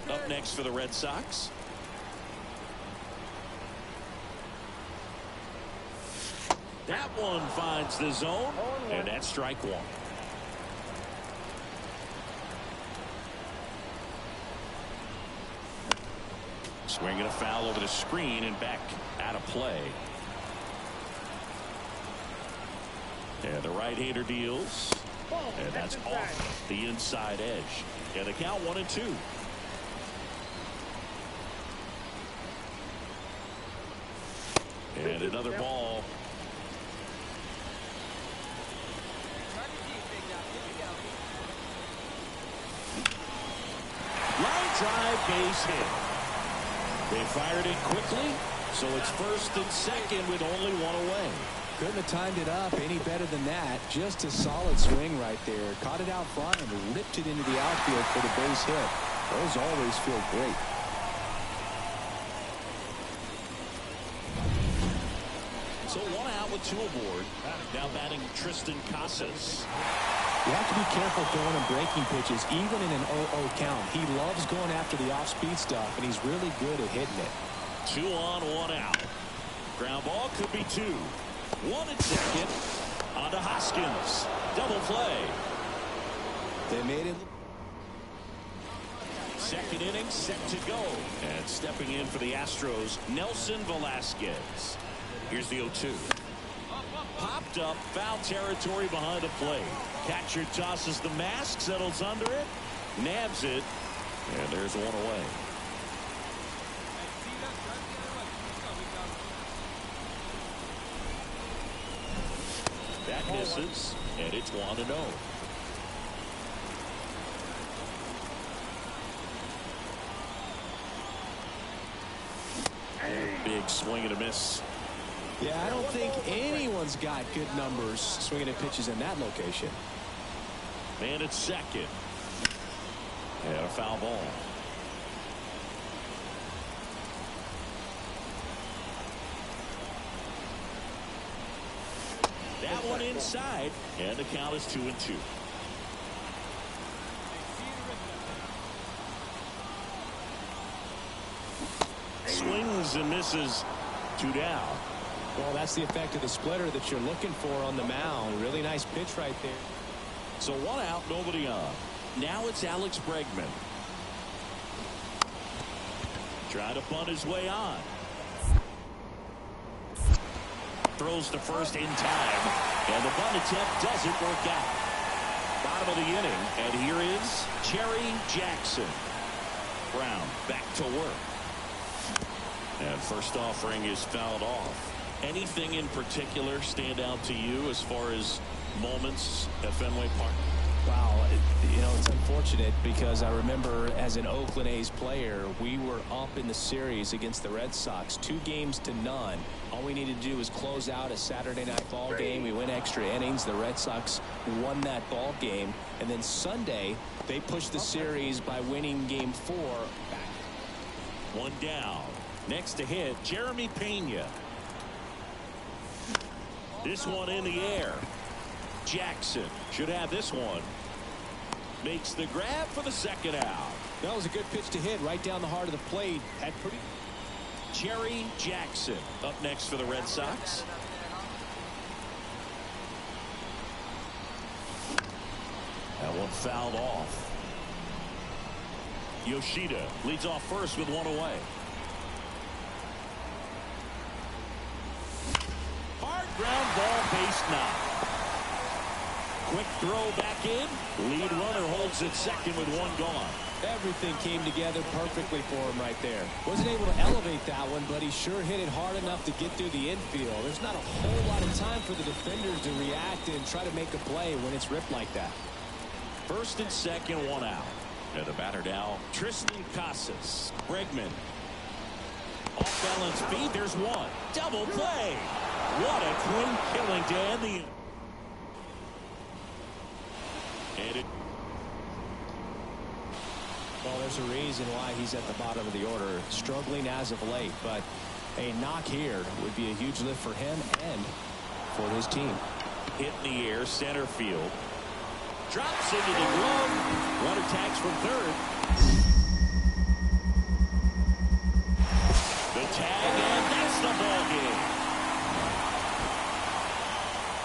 up next for the Red Sox. That one finds the zone, and that's strike one. Swinging a foul over the screen and back out of play. And the right-hander deals. And that's off the inside edge. And the count 1-2. And another ball. Line drive, base hit. They fired it quickly, so it's first and second with only one away. Couldn't have timed it up any better than that. Just a solid swing right there. Caught it out front and ripped it into the outfield for the base hit. Those always feel great. So one out with two aboard. Now batting Tristan Casas. You have to be careful throwing him breaking pitches, even in an 0-0 count. He loves going after the off-speed stuff, and he's really good at hitting it. 2 on, 1 out. Ground ball could be 2. 1 at second. On to Hoskins. Double play. They made it. Second inning set to go. And stepping in for the Astros, Nelson Velasquez. Here's the 0-2. Popped up, foul territory behind the plate. Catcher tosses the mask, settles under it, nabs it, and there's one away. That misses, and it's 1-0. Big swing and a miss. Yeah, I don't think anyone's got good numbers swinging at pitches in that location. Man at second. And a foul ball. That one inside, and the count is 2-2. Swings and misses. 2 down. Well, that's the effect of the splitter that you're looking for on the mound. Really nice pitch right there. So 1 out, nobody on. Now it's Alex Bregman. Trying to bunt his way on. Throws to first in time. And the bunt attempt doesn't work out. Bottom of the inning. And here is Cherry Jackson. Brown back to work. And first offering is fouled off. Anything in particular stand out to you as far as moments at Fenway Park? Wow, you know, it's unfortunate because I remember as an Oakland A's player, we were up in the series against the Red Sox, 2-0. All we needed to do was close out a Saturday night ball game. We went extra innings. The Red Sox won that ball game. And then Sunday, they pushed the series by winning game 4. 1 down. Next to hit, Jeremy Pena. This one in the air. Jackson should have this one. Makes the grab for the second out. That was a good pitch to hit right down the heart of the plate. Had pretty. Cherry Jackson up next for the Red Sox. That one fouled off. Yoshida leads off first with 1 away. Hard ground ball, base knock. Quick throw back in. Lead runner holds it second with 1 gone. Everything came together perfectly for him right there. Wasn't able to elevate that one, but he sure hit it hard enough to get through the infield. There's not a whole lot of time for the defenders to react and try to make a play when it's ripped like that. First and second, 1 out. And the batter now, Tristan Casas. Bregman. Off balance feet, there's 1. Double play. What a clean killing to end the. And it. Well, there's a reason why he's at the bottom of the order, struggling as of late, but a knock here would be a huge lift for him and for his team. Hit in the air, center field. Drops into the glove. Runner tags from third.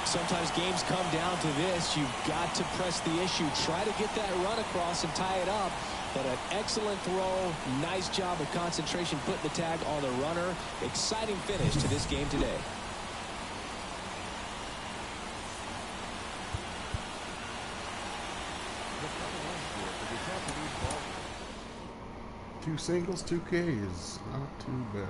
Sometimes games come down to this. You've got to press the issue. Try to get that run across and tie it up. But an excellent throw. Nice job of concentration putting the tag on the runner. Exciting finish to this game today. Two singles, 2 Ks. Not too bad.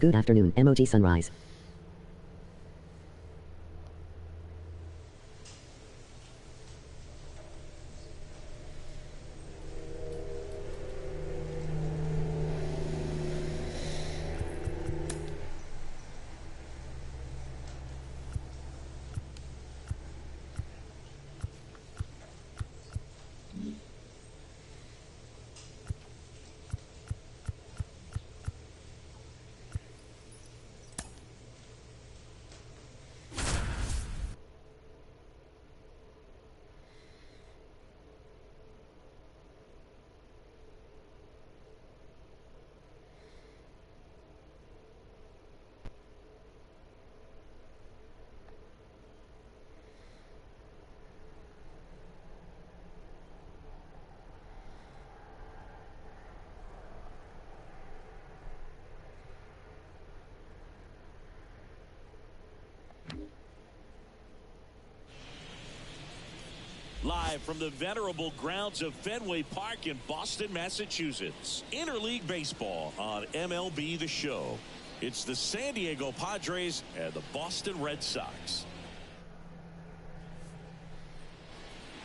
Good afternoon, emoji sunrise. Live from the venerable grounds of Fenway Park in Boston, Massachusetts. Interleague baseball on MLB The Show. It's the San Diego Padres and the Boston Red Sox.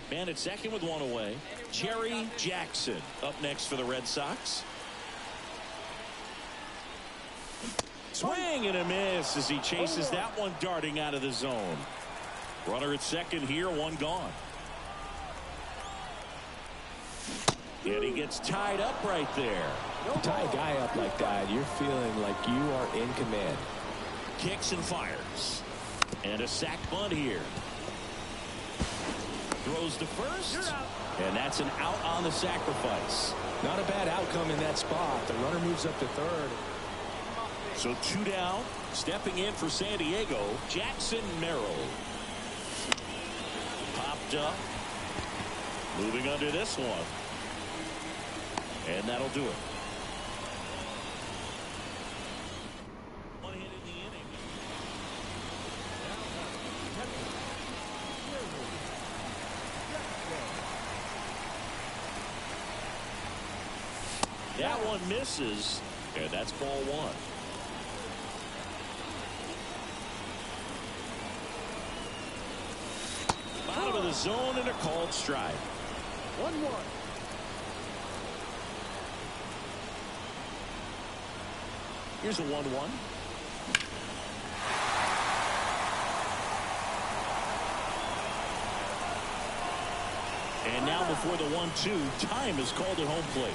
Man at second with one away. Jerry Jackson up next for the Red Sox. Swing and a miss as he chases that one darting out of the zone. Runner at second here, one gone. And he gets tied up right there. Tie a guy up like that, you're feeling like you are in command. Kicks and fires. And a sac bunt here. Throws to first. And that's an out on the sacrifice. Not a bad outcome in that spot. The runner moves up to third. So two down. Stepping in for San Diego, Jackson Merrill. Popped up. Moving under this one. And that'll do it. One hit in the inning. That one misses, and that's ball one. Bottom of the zone and a called strike. 1-1. Here's a 1-1. And now before the 1-2, time is called at home plate.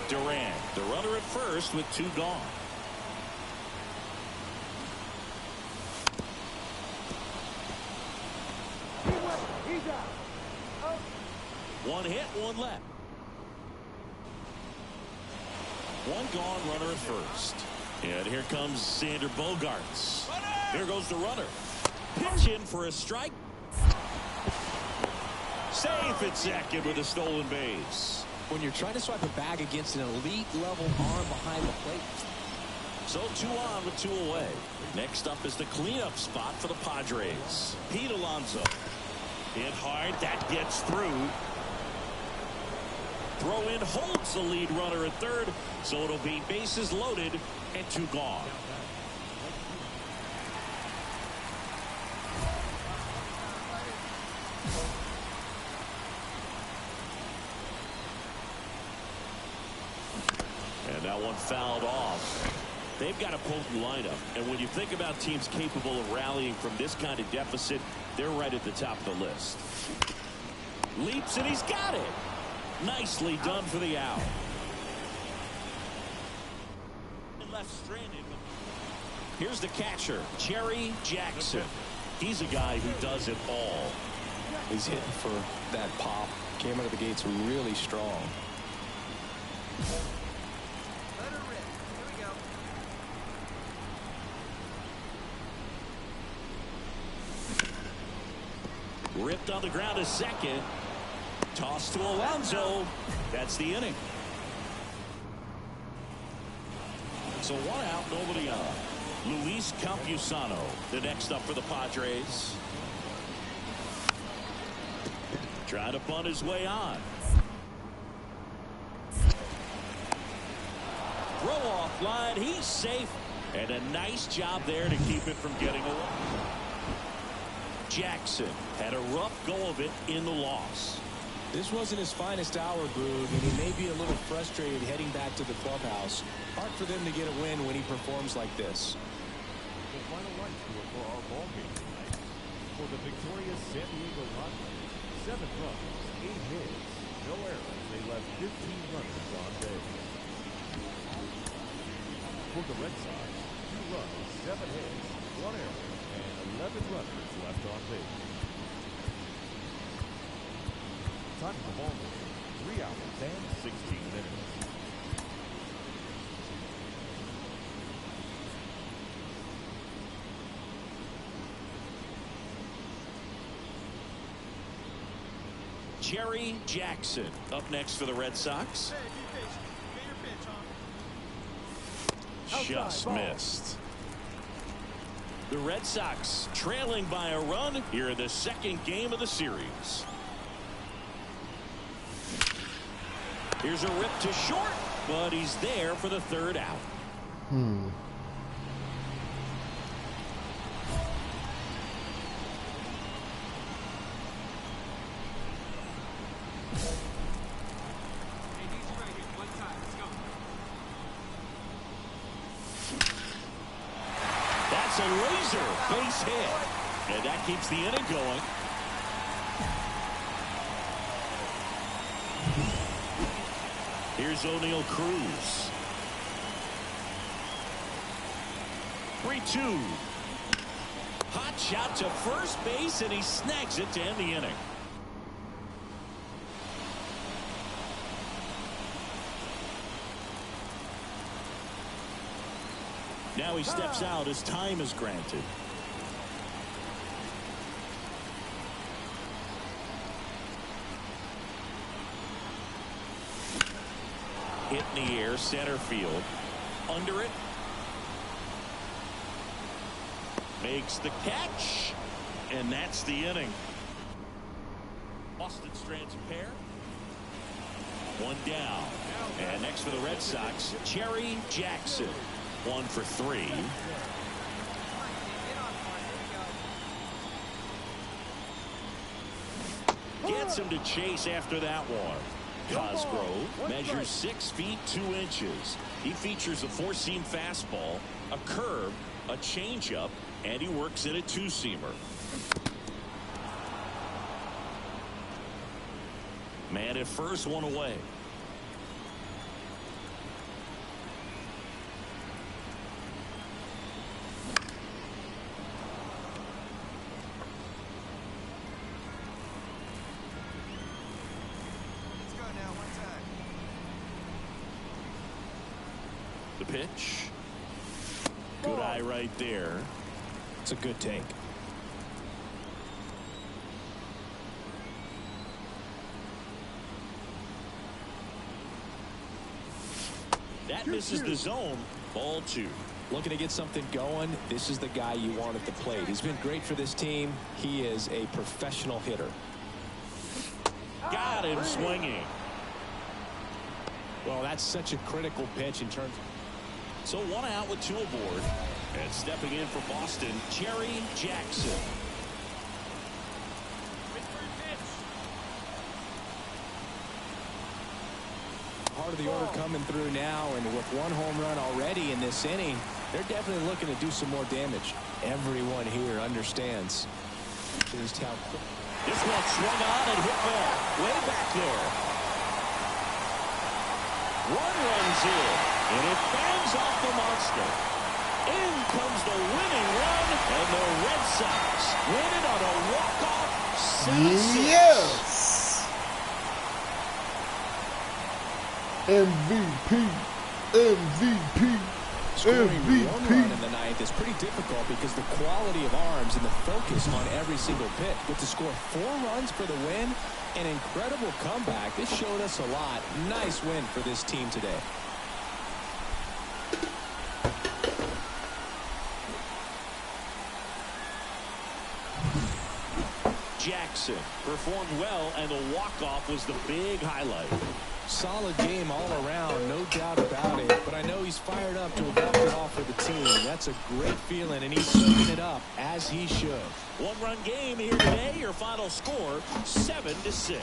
Duran, the runner at first with two gone. He's out. One hit, one left. One gone, runner at first. And here comes Sander Bogarts. Here goes the runner. Pitch in for a strike. Safe at second with a stolen base. When you're trying to swipe a bag against an elite level arm behind the plate. So two on with two away. Next up is the cleanup spot for the Padres. Pete Alonso. Hit hard. That gets through. Throw in holds the lead runner at third. So it'll be bases loaded and two gone. And that one fouled off. They've got a potent lineup. And when you think about teams capable of rallying from this kind of deficit, they're right at the top of the list. Leaps and he's got it. Nicely done for the out. Left stranded. Here's the catcher, Jerry Jackson. He's a guy who does it all. He's hitting for that pop. Came out of the gates really strong. Let her rip. Here we go. Ripped on the ground to second. Toss to Alonso. That's the inning. So one out, nobody on. Luis Campusano, the next up for the Padres. Trying to bunt his way on. throw off line. He's safe. And a nice job there to keep it from getting away. Jackson had a rough go of it in the loss. This wasn't his finest hour, Groove, and he may be a little frustrated heading back to the clubhouse. Hard for them to get a win when he performs like this. The final run score for our ball game tonight. For the victorious San Diego Padres, 7 runs, 8 hits, no errors. They left 15 runners on base. For the Red Sox, 2 runs, 7 hits, 1 error, and 11 runners left on base. Time of the ball game, 3 hours and 16 minutes. Jerry Jackson up next for the Red Sox. Hey, be patient. Get your pitch, huh? Just missed. The Red Sox trailing by a run here in the second game of the series. Here's a rip to short, but he's there for the third out. That's a laser base hit, and that keeps the inning going. Here's O'Neal Cruz. 3-2. Hot shot to first base, and he snags it to end the inning. Now he steps out as time is granted. Hit in the air, center field. Under it. Makes the catch. And that's the inning. Boston strands a pair. One down. And next for the Red Sox, Jerry Jackson. 1 for 3. Gets him to chase after that one. Cosgrove measures 6 feet 2 inches. He features a 4-seam fastball, a curve, a changeup, and he works in a 2-seamer. Man at first, one away. The pitch. Good eye right there. It's a good take. That misses the zone. Ball 2. Looking to get something going. This is the guy you want at the plate. He's been great for this team. He is a professional hitter. Got him swinging. Well, that's such a critical pitch in terms. So 1 out with 2 aboard. And stepping in for Boston, Jerry Jackson. Part of the order coming through now, and with 1 home run already in this inning, they're definitely looking to do some more damage. Everyone here understands just how quick. This one swung on and hit well. Way back there. 1 runs in, and it bangs off the monster. In comes the winning run, and the Red Sox win it on a walk-off 7-6. Yes! MVP. MVP. Scoring 1 MVP. run in the ninth is pretty difficult because the quality of arms and the focus on every single pitch. But to score 4 runs for the win, an incredible comeback. This showed us a lot. Nice win for this team today. Jackson performed well, and the walk-off was the big highlight. Solid game all around, no doubt about it. But I know he's fired up to have walked it off for the team. That's a great feeling, and he's soaking it up, as he should. One-run game here today. Your final score, 7-6.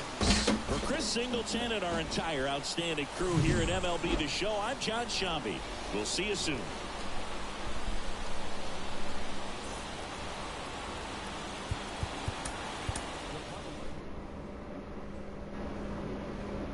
For Chris Singleton and our entire outstanding crew here at MLB The Show, I'm John Shambi. We'll see you soon.